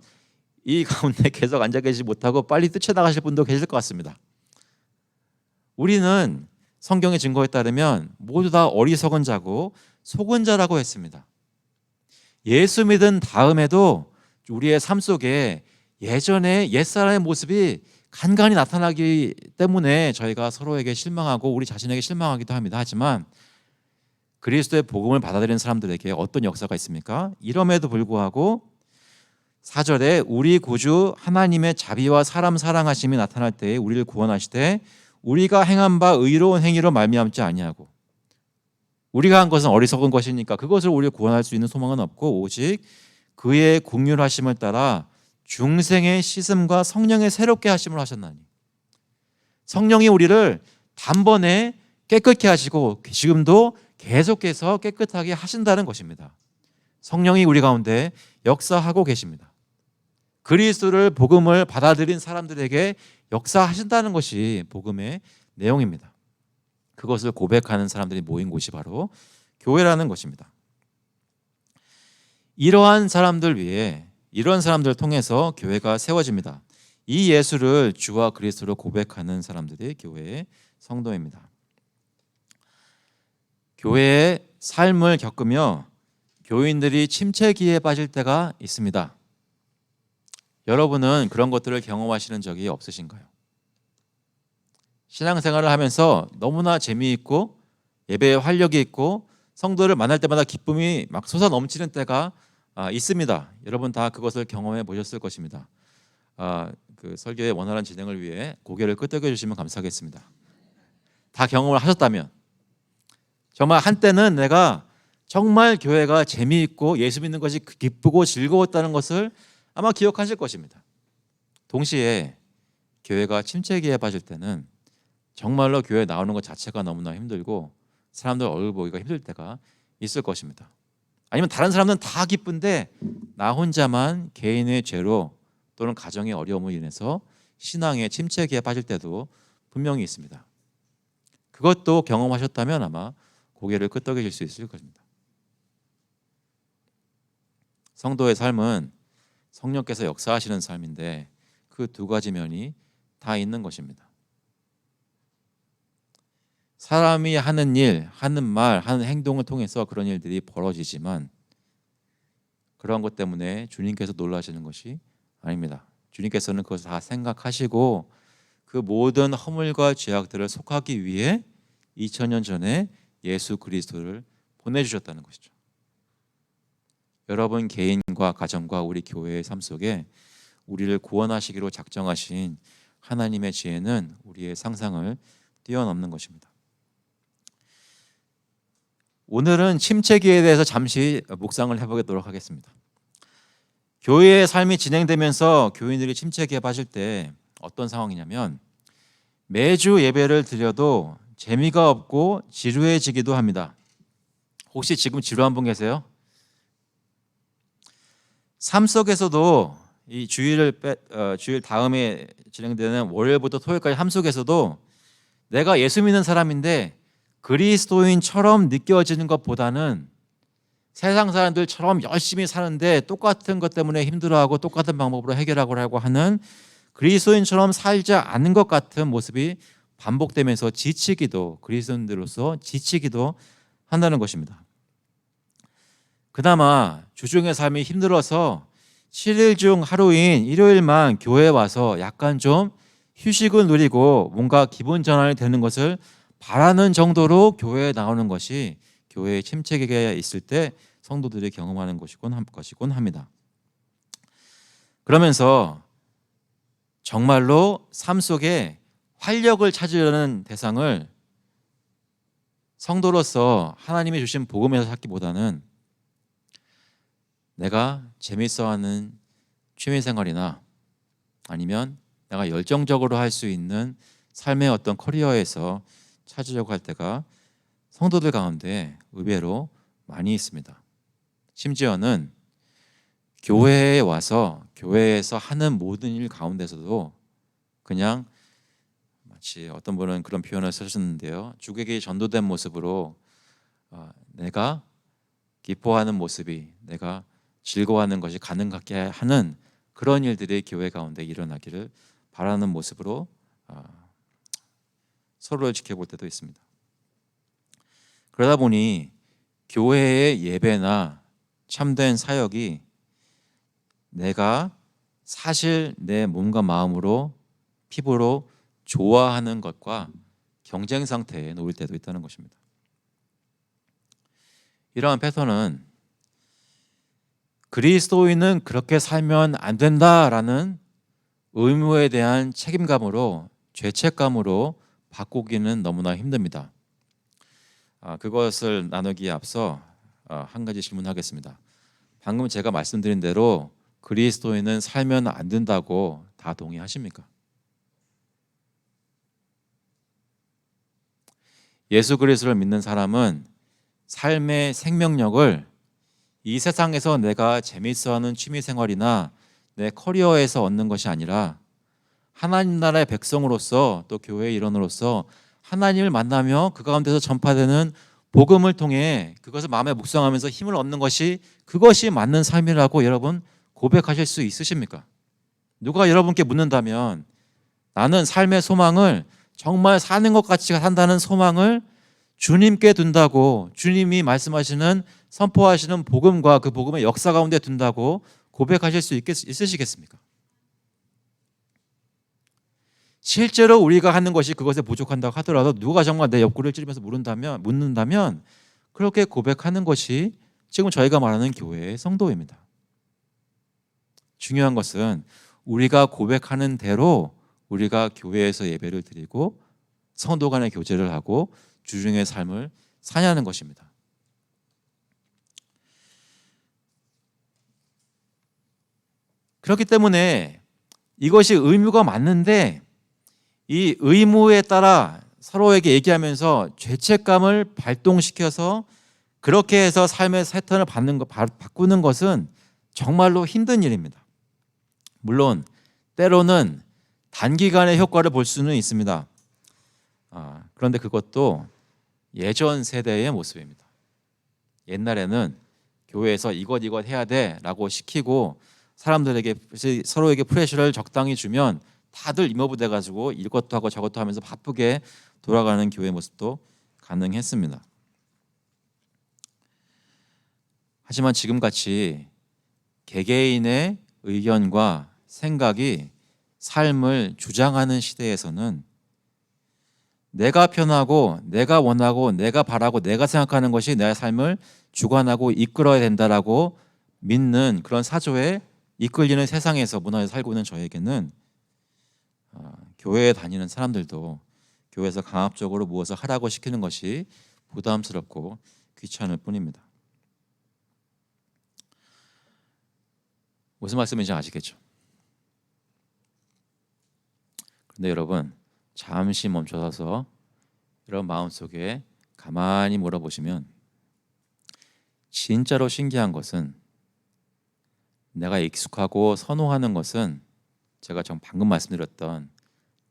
이 가운데 계속 앉아 계시지 못하고 빨리 뛰쳐나가실 분도 계실 것 같습니다. 우리는 성경의 증거에 따르면 모두 다 어리석은 자고 속은 자라고 했습니다. 예수 믿은 다음에도 우리의 삶 속에 예전에 옛사람의 모습이 간간히 나타나기 때문에 저희가 서로에게 실망하고 우리 자신에게 실망하기도 합니다. 하지만 그리스도의 복음을 받아들이는 사람들에게 어떤 역사가 있습니까? 이럼에도 불구하고 4절에 우리 구주 하나님의 자비와 사람 사랑하심이 나타날 때에 우리를 구원하시되 우리가 행한 바 의로운 행위로 말미암지 아니하고, 우리가 한 것은 어리석은 것이니까 그것을 우리를 구원할 수 있는 소망은 없고 오직 그의 긍휼하심을 따라 중생의 씻음과 성령의 새롭게 하심을 하셨나니. 성령이 우리를 단번에 깨끗게 하시고 지금도 계속해서 깨끗하게 하신다는 것입니다. 성령이 우리 가운데 역사하고 계십니다. 그리스도를 복음을 받아들인 사람들에게 역사하신다는 것이 복음의 내용입니다. 그것을 고백하는 사람들이 모인 곳이 바로 교회라는 것입니다. 이러한 사람들 위해, 이런 사람들을 통해서 교회가 세워집니다. 이 예수를 주와 그리스도로 고백하는 사람들이 교회의 성도입니다. 교회의 삶을 겪으며 교인들이 침체기에 빠질 때가 있습니다. 여러분은 그런 것들을 경험하시는 적이 없으신가요? 신앙생활을 하면서 너무나 재미있고 예배에 활력이 있고 성도를 만날 때마다 기쁨이 막 솟아 넘치는 때가 있습니다. 여러분 다 그것을 경험해 보셨을 것입니다. 그 설교의 원활한 진행을 위해 고개를 끄덕여 주시면 감사하겠습니다. 다 경험을 하셨다면, 정말 한때는 내가 정말 교회가 재미있고 예수 믿는 것이 기쁘고 즐거웠다는 것을 아마 기억하실 것입니다. 동시에 교회가 침체기에 빠질 때는 정말로 교회에 나오는 것 자체가 너무나 힘들고 사람들 얼굴 보기가 힘들 때가 있을 것입니다. 아니면 다른 사람들은 다 기쁜데 나 혼자만 개인의 죄로 또는 가정의 어려움으로 인해서 신앙의 침체기에 빠질 때도 분명히 있습니다. 그것도 경험하셨다면 아마 고개를 끄덕이실 수 있을 것입니다. 성도의 삶은 성령께서 역사하시는 삶인데 그 두 가지 면이 다 있는 것입니다. 사람이 하는 일, 하는 말, 하는 행동을 통해서 그런 일들이 벌어지지만 그러한 것 때문에 주님께서 놀라시는 것이 아닙니다. 주님께서는 그것을 다 생각하시고 그 모든 허물과 죄악들을 속하기 위해 2000년 전에 예수 그리스도를 보내주셨다는 것이죠. 여러분 개인과 가정과 우리 교회의 삶 속에 우리를 구원하시기로 작정하신 하나님의 지혜는 우리의 상상을 뛰어넘는 것입니다. 오늘은 침체기에 대해서 잠시 묵상을 해보도록 하겠습니다. 교회의 삶이 진행되면서 교인들이 침체기에 빠질 때 어떤 상황이냐면 매주 예배를 드려도 재미가 없고 지루해지기도 합니다. 혹시 지금 지루한 분 계세요? 삶 속에서도 이 주일 다음에 진행되는 월요일부터 토요일까지 삶 속에서도 내가 예수 믿는 사람인데 그리스도인처럼 느껴지는 것보다는 세상 사람들처럼 열심히 사는데 똑같은 것 때문에 힘들어하고 똑같은 방법으로 해결하고 하는 그리스도인처럼 살지 않은 것 같은 모습이 반복되면서 지치기도, 그리스도인들로서 지치기도 한다는 것입니다. 그나마 주중의 삶이 힘들어서 7일 중 하루인 일요일만 교회에 와서 약간 좀 휴식을 누리고 뭔가 기분 전환이 되는 것을 바라는 정도로 교회에 나오는 것이 교회의 침체기에 있을 때 성도들이 경험하는 것이곤 합니다. 그러면서 정말로 삶 속에 활력을 찾으려는 대상을 성도로서 하나님이 주신 복음에서 찾기보다는 내가 재밌어하는 취미생활이나 아니면 내가 열정적으로 할 수 있는 삶의 어떤 커리어에서 찾으려고 할 때가 성도들 가운데 의외로 많이 있습니다. 심지어는 교회에 와서 교회에서 하는 모든 일 가운데서도 그냥 마치 어떤 분은 그런 표현을 쓰셨는데요. 주객이 전도된 모습으로 내가 기뻐하는 모습이, 내가 즐거워하는 것이 가능하게 하는 그런 일들이 교회 가운데 일어나기를 바라는 모습으로 서로를 지켜볼 때도 있습니다. 그러다 보니 교회의 예배나 참된 사역이 내가 사실 내 몸과 마음으로 피부로 좋아하는 것과 경쟁 상태에 놓일 때도 있다는 것입니다. 이러한 패턴은 그리스도인은 그렇게 살면 안 된다라는 의무에 대한 책임감으로, 죄책감으로 바꾸기는 너무나 힘듭니다. 그것을 나누기에 앞서 한 가지 질문하겠습니다. 방금 제가 말씀드린 대로 그리스도인은 살면 안 된다고 다 동의하십니까? 예수 그리스도를 믿는 사람은 삶의 생명력을 이 세상에서 내가 재미있어하는 취미생활이나 내 커리어에서 얻는 것이 아니라 하나님 나라의 백성으로서, 또 교회의 일원으로서 하나님을 만나며 그 가운데서 전파되는 복음을 통해 그것을 마음에 묵상하면서 힘을 얻는 것이, 그것이 맞는 삶이라고 여러분 고백하실 수 있으십니까? 누가 여러분께 묻는다면 나는 삶의 소망을 정말 사는 것 같이 산다는 소망을 주님께 둔다고, 주님이 말씀하시는, 선포하시는 복음과 그 복음의 역사 가운데 둔다고 고백하실 수 있으시겠습니까? 실제로 우리가 하는 것이 그것에 부족한다고 하더라도 누가 정말 내 옆구리를 찌르면서 묻는다면 그렇게 고백하는 것이 지금 저희가 말하는 교회의 성도입니다. 중요한 것은 우리가 고백하는 대로 우리가 교회에서 예배를 드리고 성도 간의 교제를 하고 주중의 삶을 사냐는 것입니다. 그렇기 때문에 이것이 의무가 맞는데 이 의무에 따라 서로에게 얘기하면서 죄책감을 발동시켜서 그렇게 해서 삶의 패턴을 바꾸는 것은 정말로 힘든 일입니다. 물론 때로는 단기간의 효과를 볼 수는 있습니다. 그런데 그것도 예전 세대의 모습입니다. 옛날에는 교회에서 이것 해야 돼라고 시키고 사람들에게, 서로에게 프레셔를 적당히 주면 다들 임업이 가지고 이것도 하고 저것도 하면서 바쁘게 돌아가는 교회 모습도 가능했습니다. 하지만 지금같이 개개인의 의견과 생각이 삶을 주장하는 시대에서는 내가 편하고 내가 원하고 내가 바라고 내가 생각하는 것이 내 삶을 주관하고 이끌어야 된다라고 믿는 그런 사조에 이끌리는 세상에서, 문화에 살고 있는 저에게는 교회에 다니는 사람들도 교회에서 강압적으로 무엇을 하라고 시키는 것이 부담스럽고 귀찮을 뿐입니다. 무슨 말씀인지 아시겠죠? 그런데 여러분, 잠시 멈춰서서 여러분 마음속에 가만히 몰아보시면 진짜로 신기한 것은, 내가 익숙하고 선호하는 것은 제가 방금 말씀드렸던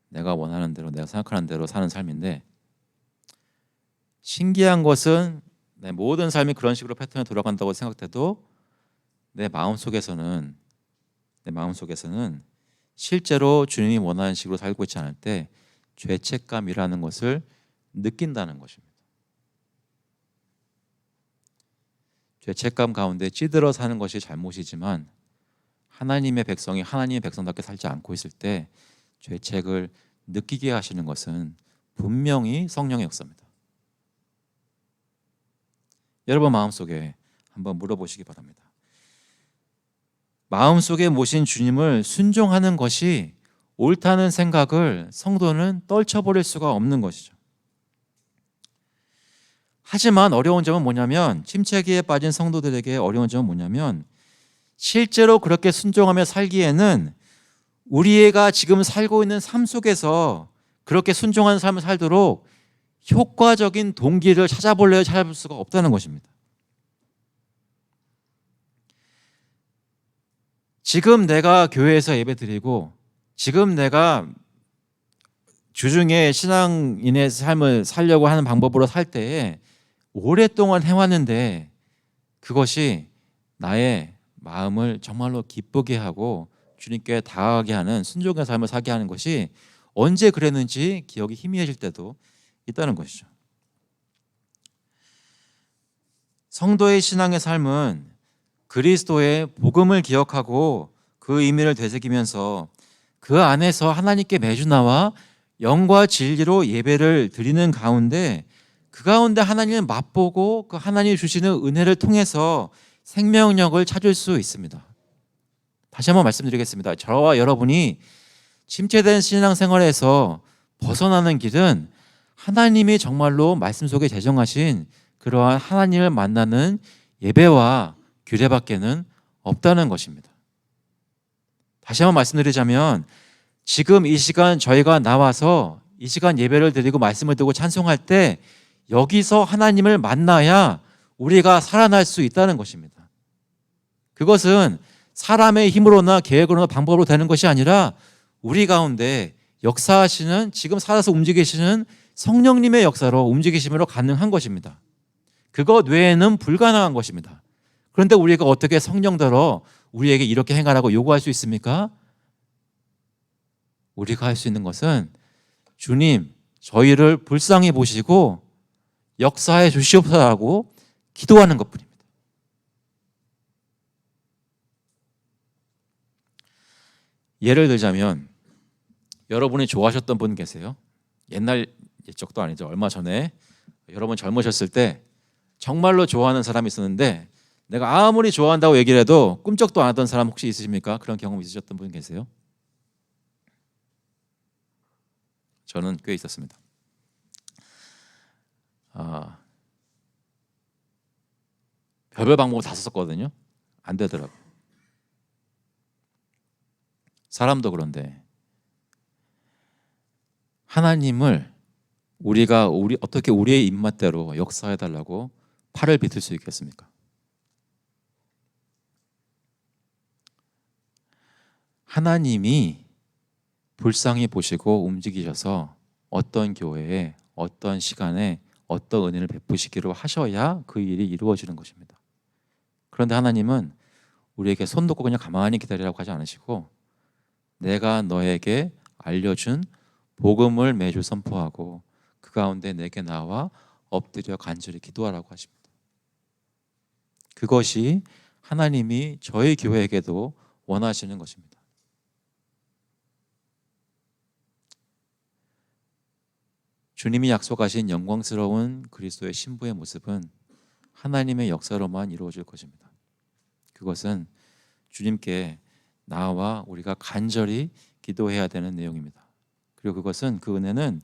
내가 원하는 대로, 내가 생각하는 대로 사는 삶인데, 신기한 것은 내 모든 삶이 그런 식으로 패턴에 돌아간다고 생각해도 내 마음속에서는 실제로 주님이 원하는 식으로 살고 있지 않을 때 죄책감이라는 것을 느낀다는 것입니다. 죄책감 가운데 찌들어 사는 것이 잘못이지만 하나님의 백성이 하나님의 백성답게 살지 않고 있을 때 죄책을 느끼게 하시는 것은 분명히 성령의 역사입니다. 여러분 마음속에 한번 물어보시기 바랍니다. 마음속에 모신 주님을 순종하는 것이 옳다는 생각을 성도는 떨쳐버릴 수가 없는 것이죠. 하지만 어려운 점은 뭐냐면, 침체기에 빠진 성도들에게 어려운 점은 뭐냐면, 실제로 그렇게 순종하며 살기에는 우리가 지금 살고 있는 삶 속에서 그렇게 순종하는 삶을 살도록 효과적인 동기를 찾아볼래야 찾아볼 수가 없다는 것입니다. 지금 내가 교회에서 예배드리고 지금 내가 주중에 신앙인의 삶을 살려고 하는 방법으로 살 때에 오랫동안 해왔는데 그것이 나의 마음을 정말로 기쁘게 하고 주님께 다가가게 하는 순종의 삶을 살게 하는 것이 언제 그랬는지 기억이 희미해질 때도 있다는 것이죠. 성도의 신앙의 삶은 그리스도의 복음을 기억하고 그 의미를 되새기면서 그 안에서 하나님께 매주 나와 영과 진리로 예배를 드리는 가운데 그 가운데 하나님을 맛보고 그 하나님이 주시는 은혜를 통해서 생명력을 찾을 수 있습니다. 다시 한번 말씀드리겠습니다. 저와 여러분이 침체된 신앙생활에서 벗어나는 길은 하나님이 정말로 말씀 속에 제정하신 그러한 하나님을 만나는 예배와 규례밖에는 없다는 것입니다. 다시 한번 말씀드리자면 지금 이 시간 저희가 나와서 이 시간 예배를 드리고 말씀을 듣고 찬송할 때 여기서 하나님을 만나야 우리가 살아날 수 있다는 것입니다. 그것은 사람의 힘으로나 계획으로나 방법으로 되는 것이 아니라 우리 가운데 역사하시는 지금 살아서 움직이시는 성령님의 역사로 움직이심으로 가능한 것입니다. 그것 외에는 불가능한 것입니다. 그런데 우리가 어떻게 성령대로 우리에게 이렇게 행하라고 요구할 수 있습니까? 우리가 할 수 있는 것은 주님 저희를 불쌍히 보시고 역사해 주시옵소서라고 기도하는 것뿐입니다. 예를 들자면 여러분이 좋아하셨던 분 계세요? 옛날 옛적도 아니죠. 얼마 전에 여러분 젊으셨을 때 정말로 좋아하는 사람이 있었는데 내가 아무리 좋아한다고 얘기를 해도 꿈쩍도 안 하던 사람 혹시 있으십니까? 그런 경험 있으셨던 분 계세요? 저는 꽤 있었습니다. 별별 방법을 다 썼거든요. 안 되더라고요. 사람도 그런데 하나님을 우리가 어떻게 우리의 입맛대로 역사해달라고 팔을 비틀 수 있겠습니까? 하나님이 불쌍히 보시고 움직이셔서 어떤 교회에 어떤 시간에 어떤 은혜를 베푸시기로 하셔야 그 일이 이루어지는 것입니다. 그런데 하나님은 우리에게 손 놓고 그냥 가만히 기다리라고 하지 않으시고 내가 너에게 알려준 복음을 매주 선포하고 그 가운데 내게 나와 엎드려 간절히 기도하라고 하십니다. 그것이 하나님이 저희 교회에게도 원하시는 것입니다. 주님이 약속하신 영광스러운 그리스도의 신부의 모습은 하나님의 역사로만 이루어질 것입니다. 그것은 주님께 나와 우리가 간절히 기도해야 되는 내용입니다. 그리고 그것은 그 은혜는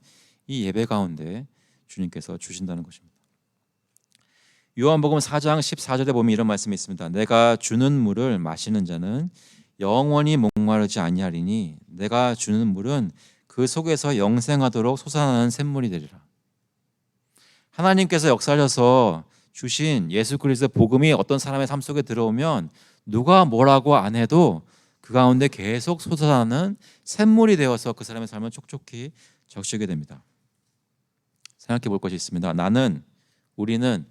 이 예배 가운데 주님께서 주신다는 것입니다. 요한복음 4장 14절에 보면 이런 말씀이 있습니다. 내가 주는 물을 마시는 자는 영원히 목마르지 아니하리니 내가 주는 물은 그 속에서 영생하도록 솟아나는 샘물이 되리라. 하나님께서 역사하셔서 주신 예수 그리스도의 복음이 어떤 사람의 삶 속에 들어오면 누가 뭐라고 안 해도 그 가운데 계속 솟아나는 샘물이 되어서 그 사람의 삶을 촉촉히 적시게 됩니다. 생각해 볼 것이 있습니다. 우리는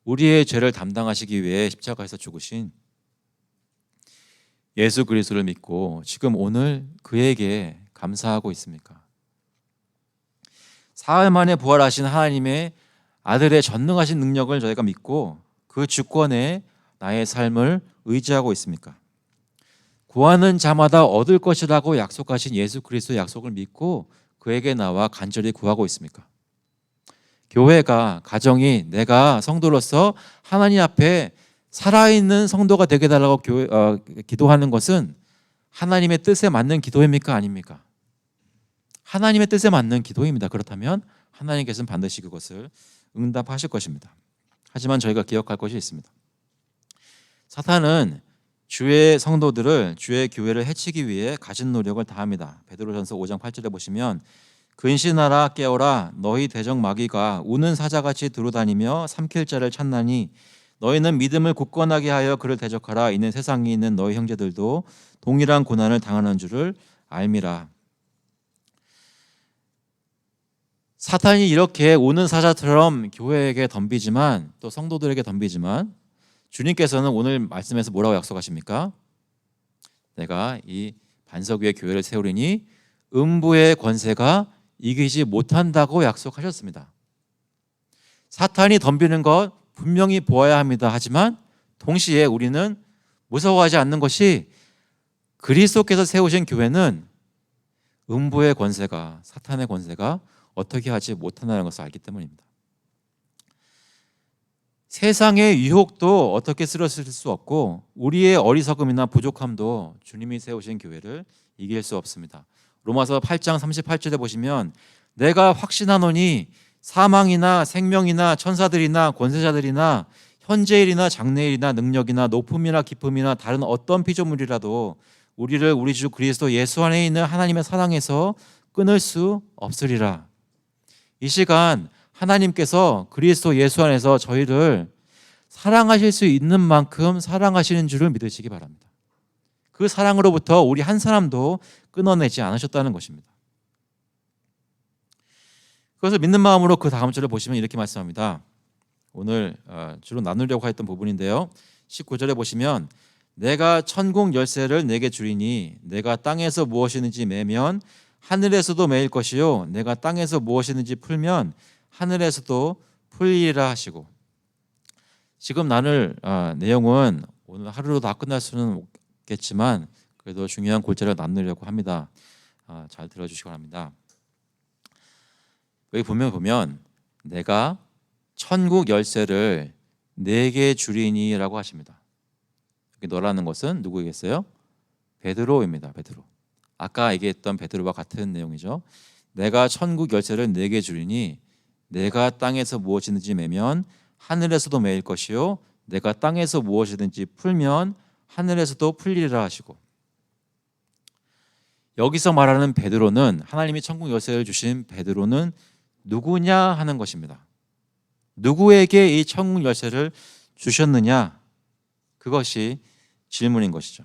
우리의 죄를 담당하시기 위해 십자가에서 죽으신 예수 그리스도를 믿고 지금 오늘 그에게 감사하고 있습니까? 사흘 만에 부활하신 하나님의 아들의 전능하신 능력을 저희가 믿고 그 주권에 나의 삶을 의지하고 있습니까? 구하는 자마다 얻을 것이라고 약속하신 예수 그리스도의 약속을 믿고 그에게 나와 간절히 구하고 있습니까? 교회가, 가정이 내가 성도로서 하나님 앞에 살아있는 성도가 되게 해달라고 기도하는 것은 하나님의 뜻에 맞는 기도입니까? 아닙니까? 하나님의 뜻에 맞는 기도입니다. 그렇다면 하나님께서는 반드시 그것을 응답하실 것입니다. 하지만 저희가 기억할 것이 있습니다. 사탄은 주의 성도들을, 주의 교회를 해치기 위해 가진 노력을 다합니다. 베드로전서 5장 8절에 보시면 근신하라 깨어라 너희 대적 마귀가 우는 사자같이 두루다니며 삼킬 자를 찾나니 너희는 믿음을 굳건하게 하여 그를 대적하라. 이는 세상에 있는 너희 형제들도 동일한 고난을 당하는 줄을 알미라. 사탄이 이렇게 우는 사자처럼 교회에게 덤비지만 또 성도들에게 덤비지만 주님께서는 오늘 말씀에서 뭐라고 약속하십니까? 내가 이 반석 위에 교회를 세우리니 음부의 권세가 이기지 못한다고 약속하셨습니다. 사탄이 덤비는 것 분명히 보아야 합니다. 하지만 동시에 우리는 무서워하지 않는 것이 그리스도께서 세우신 교회는 음부의 권세가, 사탄의 권세가 어떻게 하지 못한다는 것을 알기 때문입니다. 세상의 유혹도 어떻게 쓰러뜨릴 수 없고 우리의 어리석음이나 부족함도 주님이 세우신 교회를 이길 수 없습니다. 로마서 8장 38절에 보시면 내가 확신하노니 사망이나 생명이나 천사들이나 권세자들이나 현재일이나 장래일이나 능력이나 높음이나 깊음이나 다른 어떤 피조물이라도 우리를 우리 주 그리스도 예수 안에 있는 하나님의 사랑에서 끊을 수 없으리라. 이 시간 하나님께서 그리스도 예수 안에서 저희를 사랑하실 수 있는 만큼 사랑하시는 줄을 믿으시기 바랍니다. 그 사랑으로부터 우리 한 사람도 끊어내지 않으셨다는 것입니다. 그래서 믿는 마음으로 그 다음 절을 보시면 이렇게 말씀합니다. 오늘 주로 나누려고 했던 부분인데요. 19절에 보시면 내가 천국 열쇠를 내게 주리니 내가 땅에서 무엇이든지 매면 하늘에서도 매일 것이요 내가 땅에서 무엇이든지 풀면 하늘에서도 풀리라 하시고, 지금 나눌 내용은 오늘 하루로 다 끝날 수는 없겠지만 그래도 중요한 골자를 나누려고 합니다. 잘 들어주시기 바랍니다. 여기 보면 내가 천국 열쇠를 내게 주리니라고 하십니다. 여기 너라는 것은 누구이겠어요? 베드로입니다. 베드로. 아까 얘기했던 베드로와 같은 내용이죠. 내가 천국 열쇠를 내게 주리니 내가 땅에서 무엇이든지 매면 하늘에서도 매일 것이요 내가 땅에서 무엇이든지 풀면 하늘에서도 풀리리라 하시고, 여기서 말하는 베드로는 하나님이 천국 열쇠를 주신 베드로는 누구냐 하는 것입니다. 누구에게 이 천국 열쇠를 주셨느냐, 그것이 질문인 것이죠.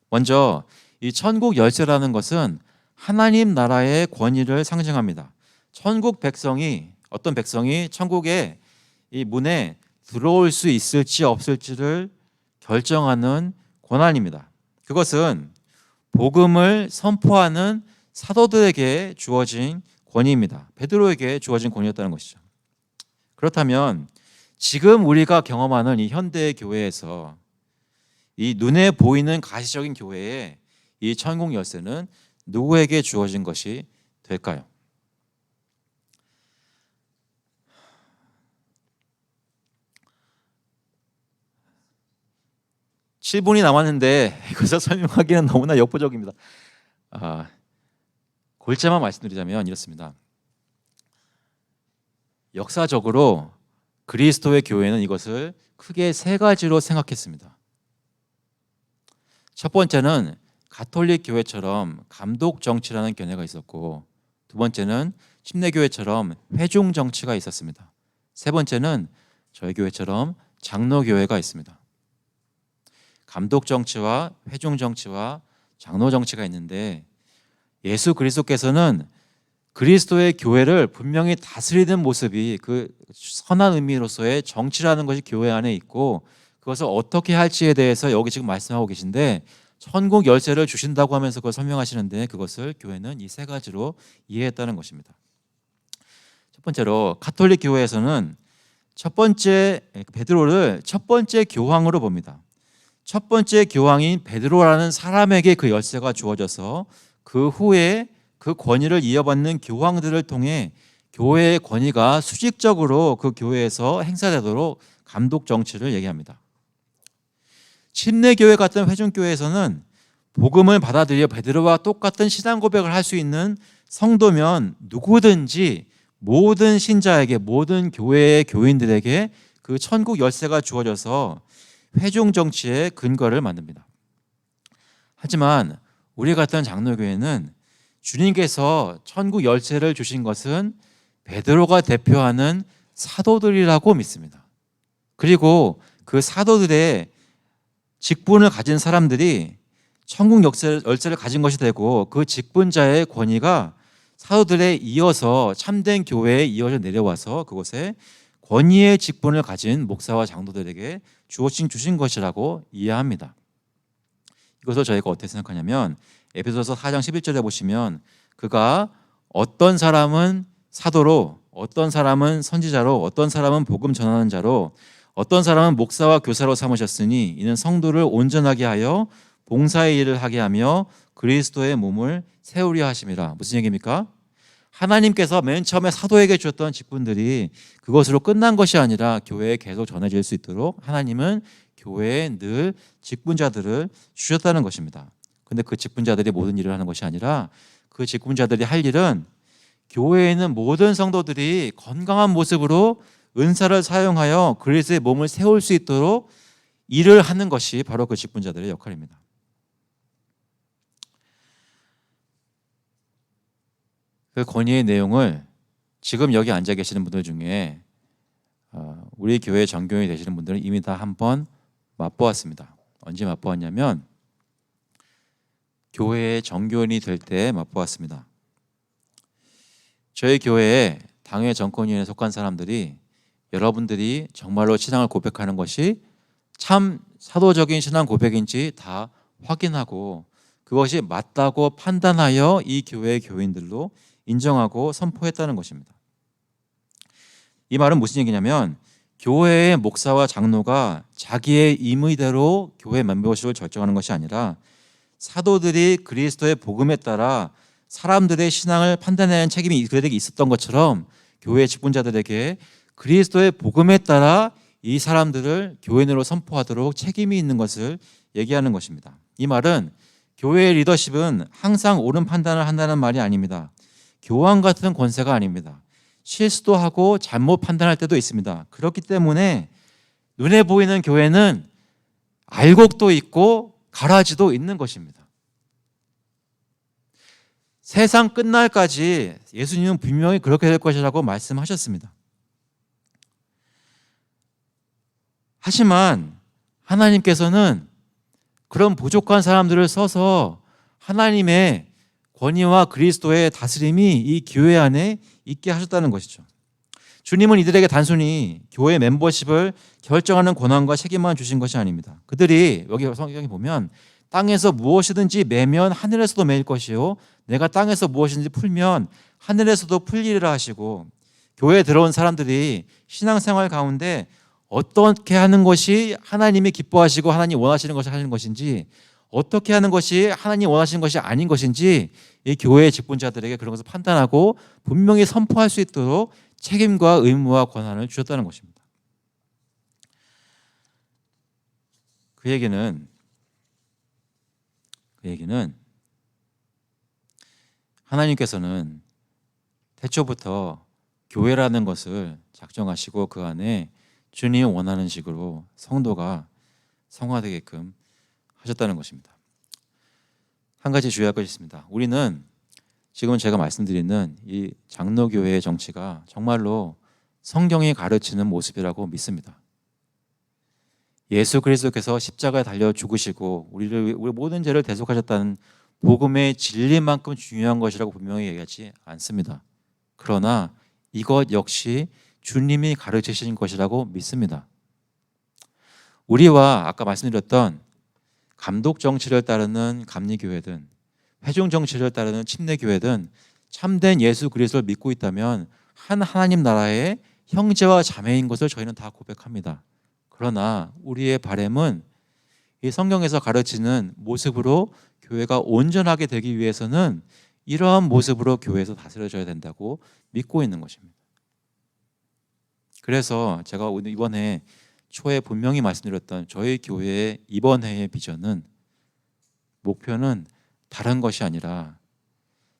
먼저 이 천국 열쇠라는 것은 하나님 나라의 권위를 상징합니다. 천국 백성이, 어떤 백성이 천국의 이 문에 들어올 수 있을지 없을지를 결정하는 권한입니다. 그것은 복음을 선포하는 사도들에게 주어진 권위입니다. 베드로에게 주어진 권위였다는 것이죠. 그렇다면 지금 우리가 경험하는 이 현대 교회에서 이 눈에 보이는 가시적인 교회에 이 천국 열쇠는 누구에게 주어진 것이 될까요? 7분이 남았는데 이것을 설명하기는 너무나 역부족입니다. 골자만 말씀드리자면 이렇습니다. 역사적으로 그리스도의 교회는 이것을 크게 세 가지로 생각했습니다. 첫 번째는 가톨릭 교회처럼 감독 정치라는 견해가 있었고, 두 번째는 침례교회처럼 회중 정치가 있었습니다. 세 번째는 저희 교회처럼 장로 교회가 있습니다. 감독 정치와 회중 정치와 장로 정치가 있는데, 예수 그리스도께서는 그리스도의 교회를 분명히 다스리는 모습이 그 선한 의미로서의 정치라는 것이 교회 안에 있고, 그것을 어떻게 할지에 대해서 여기 지금 말씀하고 계신데, 천국 열쇠를 주신다고 하면서 그걸 설명하시는데 그것을 교회는 이 세 가지로 이해했다는 것입니다. 첫 번째로 가톨릭 교회에서는 첫 번째 베드로를 첫 번째 교황으로 봅니다. 첫 번째 교황인 베드로라는 사람에게 그 열쇠가 주어져서 그 후에 그 권위를 이어받는 교황들을 통해 교회의 권위가 수직적으로 그 교회에서 행사되도록 감독 정치를 얘기합니다. 침례교회 같은 회중교회에서는 복음을 받아들여 베드로와 똑같은 신앙 고백을 할 수 있는 성도면 누구든지 모든 신자에게, 모든 교회의 교인들에게 그 천국 열쇠가 주어져서 회중 정치의 근거를 만듭니다. 하지만 우리 같은 장로교회는 주님께서 천국 열쇠를 주신 것은 베드로가 대표하는 사도들이라고 믿습니다. 그리고 그 사도들의 직분을 가진 사람들이 천국 열쇠를 가진 것이 되고, 그 직분자의 권위가 사도들에 이어서 참된 교회에 이어져 내려와서 그곳에 권위의 직분을 가진 목사와 장로들에게 주신 것이라고 이해합니다. 이것을 저희가 어떻게 생각하냐면, 에베소서 4장 11절에 보시면 그가 어떤 사람은 사도로, 어떤 사람은 선지자로, 어떤 사람은 복음 전하는 자로, 어떤 사람은 목사와 교사로 삼으셨으니 이는 성도를 온전하게 하여 봉사의 일을 하게 하며 그리스도의 몸을 세우려 하심이라. 무슨 얘기입니까? 하나님께서 맨 처음에 사도에게 주었던 직분들이 그것으로 끝난 것이 아니라 교회에 계속 전해질 수 있도록 하나님은 교회에 늘 직분자들을 주셨다는 것입니다. 근데 그 직분자들이 모든 일을 하는 것이 아니라 그 직분자들이 할 일은 교회에 있는 모든 성도들이 건강한 모습으로 은사를 사용하여 그리스도의 몸을 세울 수 있도록 일을 하는 것이 바로 그 직분자들의 역할입니다. 그 권위의 내용을 지금 여기 앉아 계시는 분들 중에 우리 교회 전교인이 되시는 분들은 이미 다 한번 맛보았습니다. 언제 맛보았냐면 교회의 전교인이 될 때 맛보았습니다. 저희 교회에 당회 정권위원회에 속한 사람들이 여러분들이 정말로 신앙을 고백하는 것이 참 사도적인 신앙 고백인지 다 확인하고 그것이 맞다고 판단하여 이 교회의 교인들로 인정하고 선포했다는 것입니다. 이 말은 무슨 얘기냐면, 교회의 목사와 장로가 자기의 임의대로 교회 멤버십을 결정하는 것이 아니라 사도들이 그리스도의 복음에 따라 사람들의 신앙을 판단하는 책임이 그들에게 있었던 것처럼 교회 직분자들에게 그리스도의 복음에 따라 이 사람들을 교인으로 선포하도록 책임이 있는 것을 얘기하는 것입니다. 이 말은 교회의 리더십은 항상 옳은 판단을 한다는 말이 아닙니다. 교황 같은 권세가 아닙니다. 실수도 하고 잘못 판단할 때도 있습니다. 그렇기 때문에 눈에 보이는 교회는 알곡도 있고 가라지도 있는 것입니다. 세상 끝날까지 예수님은 분명히 그렇게 될 것이라고 말씀하셨습니다. 하지만 하나님께서는 그런 부족한 사람들을 써서 하나님의 권위와 그리스도의 다스림이 이 교회 안에 있게 하셨다는 것이죠. 주님은 이들에게 단순히 교회 멤버십을 결정하는 권한과 책임만 주신 것이 아닙니다. 그들이 여기 성경에 보면 땅에서 무엇이든지 매면 하늘에서도 매일 것이요 내가 땅에서 무엇이든지 풀면 하늘에서도 풀리리라 하시고, 교회에 들어온 사람들이 신앙생활 가운데 어떻게 하는 것이 하나님이 기뻐하시고 하나님 원하시는 것을 하는 것인지, 어떻게 하는 것이 하나님 원하시는 것이 아닌 것인지 이 교회의 직분자들에게 그런 것을 판단하고 분명히 선포할 수 있도록 책임과 의무와 권한을 주셨다는 것입니다. 그 얘기는 하나님께서는 태초부터 교회라는 것을 작정하시고 그 안에 주님이 원하는 식으로 성도가 성화되게끔 하셨다는 것입니다. 한 가지 주의할 것이 있습니다. 우리는 지금 제가 말씀드리는 이 장로교회의 정치가 정말로 성경이 가르치는 모습이라고 믿습니다. 예수 그리스도께서 십자가에 달려 죽으시고 우리 모든 죄를 대속하셨다는 복음의 진리만큼 중요한 것이라고 분명히 얘기하지 않습니다. 그러나 이것 역시 주님이 가르치신 것이라고 믿습니다. 우리와 아까 말씀드렸던 감독 정치를 따르는 감리교회든 회중 정치를 따르는 침례교회든 참된 예수 그리스도를 믿고 있다면 한 하나님 나라의 형제와 자매인 것을 저희는 다 고백합니다. 그러나 우리의 바람은 이 성경에서 가르치는 모습으로 교회가 온전하게 되기 위해서는 이러한 모습으로 교회에서 다스려져야 된다고 믿고 있는 것입니다. 그래서 제가 이번에 초에 분명히 말씀드렸던 저희 교회의 이번 해의 비전은, 목표는 다른 것이 아니라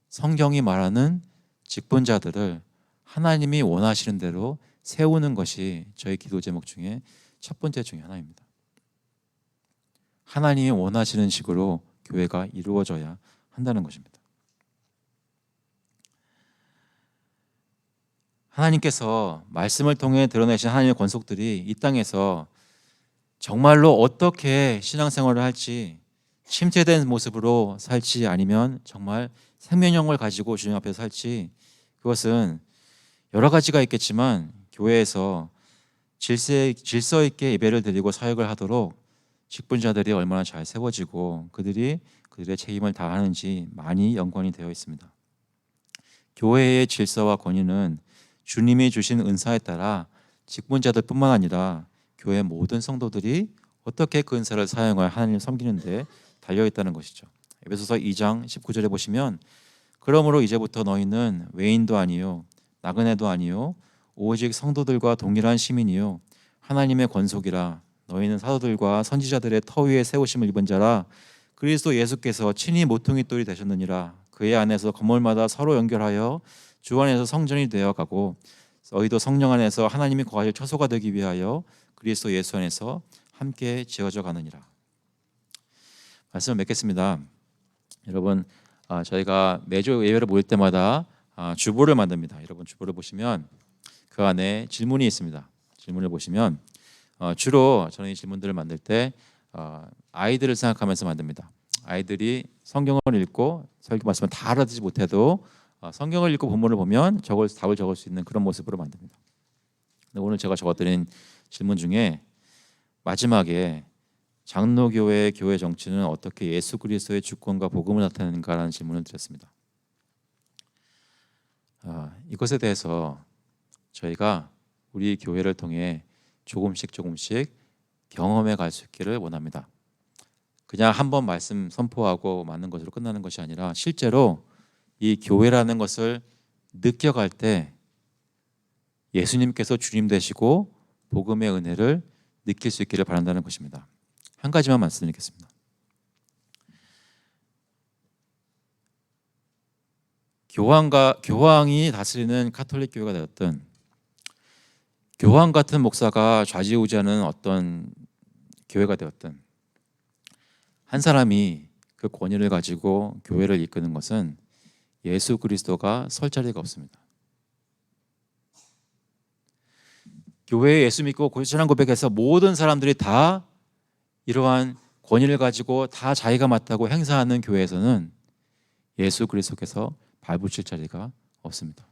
성경이 말하는 직분자들을 하나님이 원하시는 대로 세우는 것이 저희 기도 제목 중에 첫 번째 중에 하나입니다. 하나님이 원하시는 식으로 교회가 이루어져야 한다는 것입니다. 하나님께서 말씀을 통해 드러내신 하나님의 권속들이 이 땅에서 정말로 어떻게 신앙생활을 할지, 침체된 모습으로 살지 아니면 정말 생명력을 가지고 주님 앞에 살지, 그것은 여러 가지가 있겠지만 교회에서 질서 있게 예배를 드리고 사역을 하도록 직분자들이 얼마나 잘 세워지고 그들이 그들의 책임을 다하는지 많이 연관이 되어 있습니다. 교회의 질서와 권위는 주님이 주신 은사에 따라 직분자들뿐만 아니라 교회 모든 성도들이 어떻게 그 은사를 사용하여 하나님을 섬기는 데 달려 있다는 것이죠. 에베소서 2장 19절에 보시면 그러므로 이제부터 너희는 외인도 아니요 나그네도 아니요 오직 성도들과 동일한 시민이요 하나님의 권속이라. 너희는 사도들과 선지자들의 터 위에 세우심을 입은 자라. 그리스도 예수께서 친히 모퉁이 돌이 되셨느니라. 그의 안에서 건물마다 서로 연결하여 주 안에서 성전이 되어 가고 너희도 성령 안에서 하나님이 거하실 처소가 되기 위하여 그리스도 예수 안에서 함께 지어져 가느니라. 말씀을 맺겠습니다. 여러분, 저희가 매주 예배를 모일 때마다 주보를 만듭니다. 여러분 주보를 보시면 그 안에 질문이 있습니다. 질문을 보시면 주로 저는 이 질문들을 만들 때 아이들을 생각하면서 만듭니다. 아이들이 성경을 읽고 설교 말씀을 다 알아듣지 못해도 성경을 읽고 본문을 보면 답을 적을 수 있는 그런 모습으로 만듭니다. 오늘 제가 적어드린 질문 중에 마지막에 장로교회의 교회 정치는 어떻게 예수 그리스도의 주권과 복음을 나타내는가라는 질문을 드렸습니다. 이것에 대해서 저희가 우리 교회를 통해 조금씩 경험해 갈 수 있기를 원합니다. 그냥 한번 말씀 선포하고 맞는 것으로 끝나는 것이 아니라 실제로 이 교회라는 것을 느껴갈 때 예수님께서 주님 되시고 복음의 은혜를 느낄 수 있기를 바란다는 것입니다. 한 가지만 말씀드리겠습니다. 교황이 다스리는 카톨릭 교회가 되었든 교황 같은 목사가 좌지우지하는 어떤 교회가 되었든 한 사람이 그 권위를 가지고 교회를 이끄는 것은 예수 그리스도가 설 자리가 없습니다. 교회에 예수 믿고 신앙 고백해서 모든 사람들이 다 이러한 권위를 가지고 다 자기가 맞다고 행사하는 교회에서는 예수 그리스도께서 발붙일 자리가 없습니다.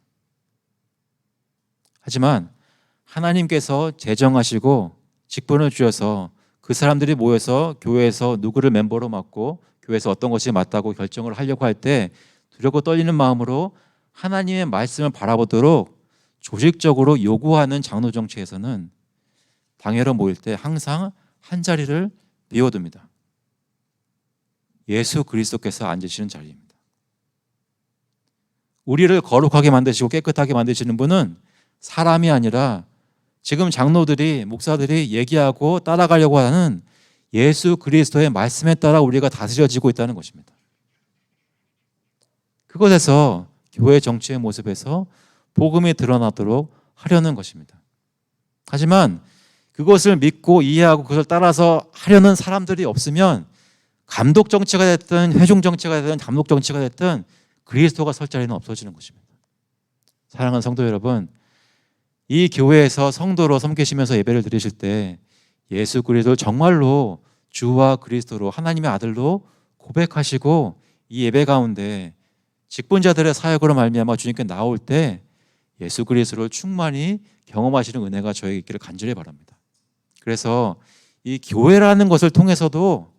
하지만 하나님께서 제정하시고 직분을 주셔서 그 사람들이 모여서 교회에서 누구를 멤버로 맡고 교회에서 어떤 것이 맞다고 결정을 하려고 할 때 두렵고 떨리는 마음으로 하나님의 말씀을 바라보도록 조직적으로 요구하는 장로 정치에서는 당회로 모일 때 항상 한 자리를 비워둡니다. 예수 그리스도께서 앉으시는 자리입니다. 우리를 거룩하게 만드시고 깨끗하게 만드시는 분은 사람이 아니라 지금 장로들이 목사들이 얘기하고 따라가려고 하는 예수 그리스도의 말씀에 따라 우리가 다스려지고 있다는 것입니다. 그것에서 교회 정치의 모습에서 복음이 드러나도록 하려는 것입니다. 하지만 그것을 믿고 이해하고 그것을 따라서 하려는 사람들이 없으면 감독 정치가 됐든 회중 정치가 됐든 감독 정치가 됐든 그리스도가 설 자리는 없어지는 것입니다. 사랑하는 성도 여러분, 이 교회에서 성도로 섬기시면서 예배를 드리실 때 예수 그리스도를 정말로 주와 그리스도로 하나님의 아들로 고백하시고 이 예배 가운데 직분자들의 사역으로 말미암아 주님께 나올 때 예수 그리스도를 충만히 경험하시는 은혜가 저에게 있기를 간절히 바랍니다. 그래서 이 교회라는 것을 통해서도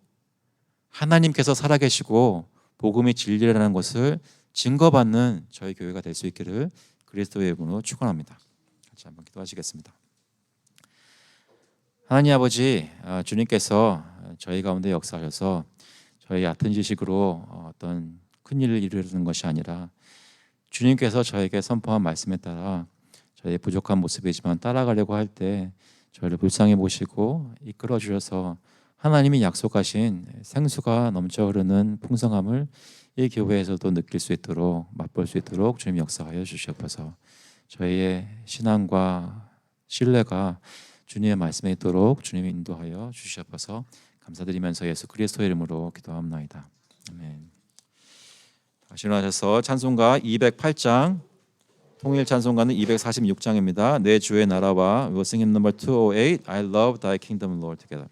하나님께서 살아계시고 복음이 진리라는 것을 증거받는 저희 교회가 될 수 있기를 그리스도의 이름으로 축원합니다. 같이 한번 기도하시겠습니다. 하나님 아버지, 주님께서 저희 가운데 역사하셔서 저희 얕은 지식으로 어떤 큰 일을 이루려는 것이 아니라 주님께서 저에게 선포한 말씀에 따라 저희의 부족한 모습이지만 따라가려고 할 때 저희를 불쌍히 보시고 이끌어 주셔서 하나님이 약속하신 생수가 넘쳐 흐르는 풍성함을 이 교회에서도 느낄 수 있도록 맛볼 수 있도록 주님 역사하여 주시옵소서. 저희의 신앙과 신뢰가 주님의 말씀에 있도록 주님이 인도하여 주시옵소서. 감사드리면서 예수 그리스도의 이름으로 기도합나이다. 아멘. 다시 일어나셔서 찬송가 208장 통일 찬송가는 246장입니다. 내 주의 나라와 We will sing hymn number 208 I love thy kingdom Lord together.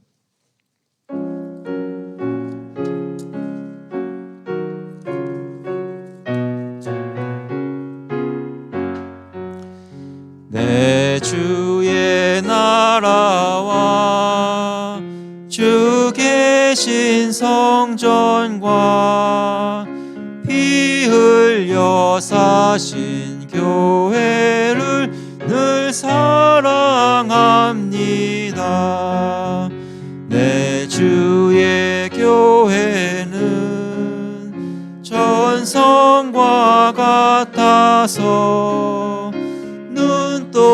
내 주의 나라와 주 계신 성전과 피 흘려 사신 교회를 늘 사랑합니다. 내 주의 교회는 전성과 같아서 눈동자같이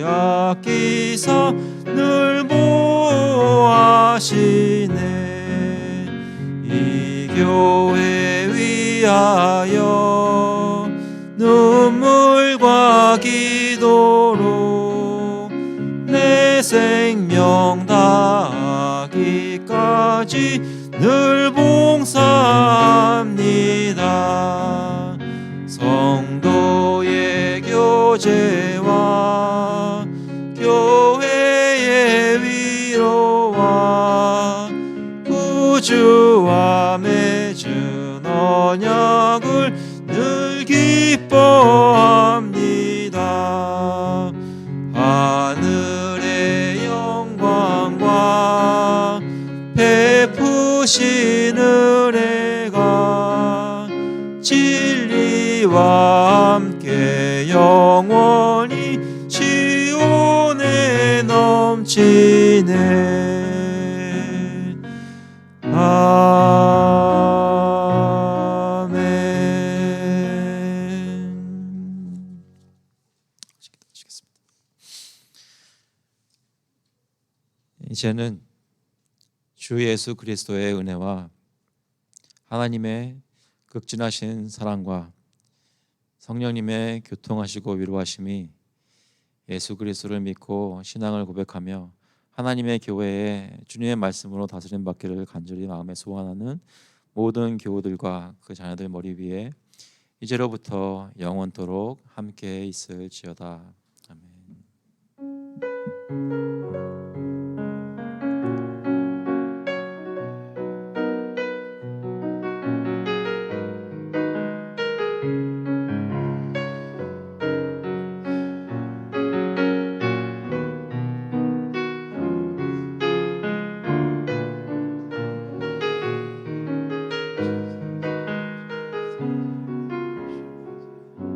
아끼사 늘 보호하시네. 이 교회 위하여 눈물과 기도로 내 생명 다하기까지 늘 봉사합니다. 성도의 교제와 교회의 위로와 구주와 맺은 언약을 늘 기뻐합니다. 하늘의 영광과 베푸신 은혜가 진리와 함께 영원히 지온에 넘치네. 아멘. 이제는 주 예수 그리스도의 은혜와 하나님의 극진하신 사랑과 성령님의 교통하시고 위로하심이 예수 그리스도를 믿고 신앙을 고백하며 하나님의 교회에 주님의 말씀으로 다스림 받기를 간절히 마음에 소원하는 모든 교우들과 그 자녀들 머리 위에 이제로부터 영원토록 함께 있을지어다.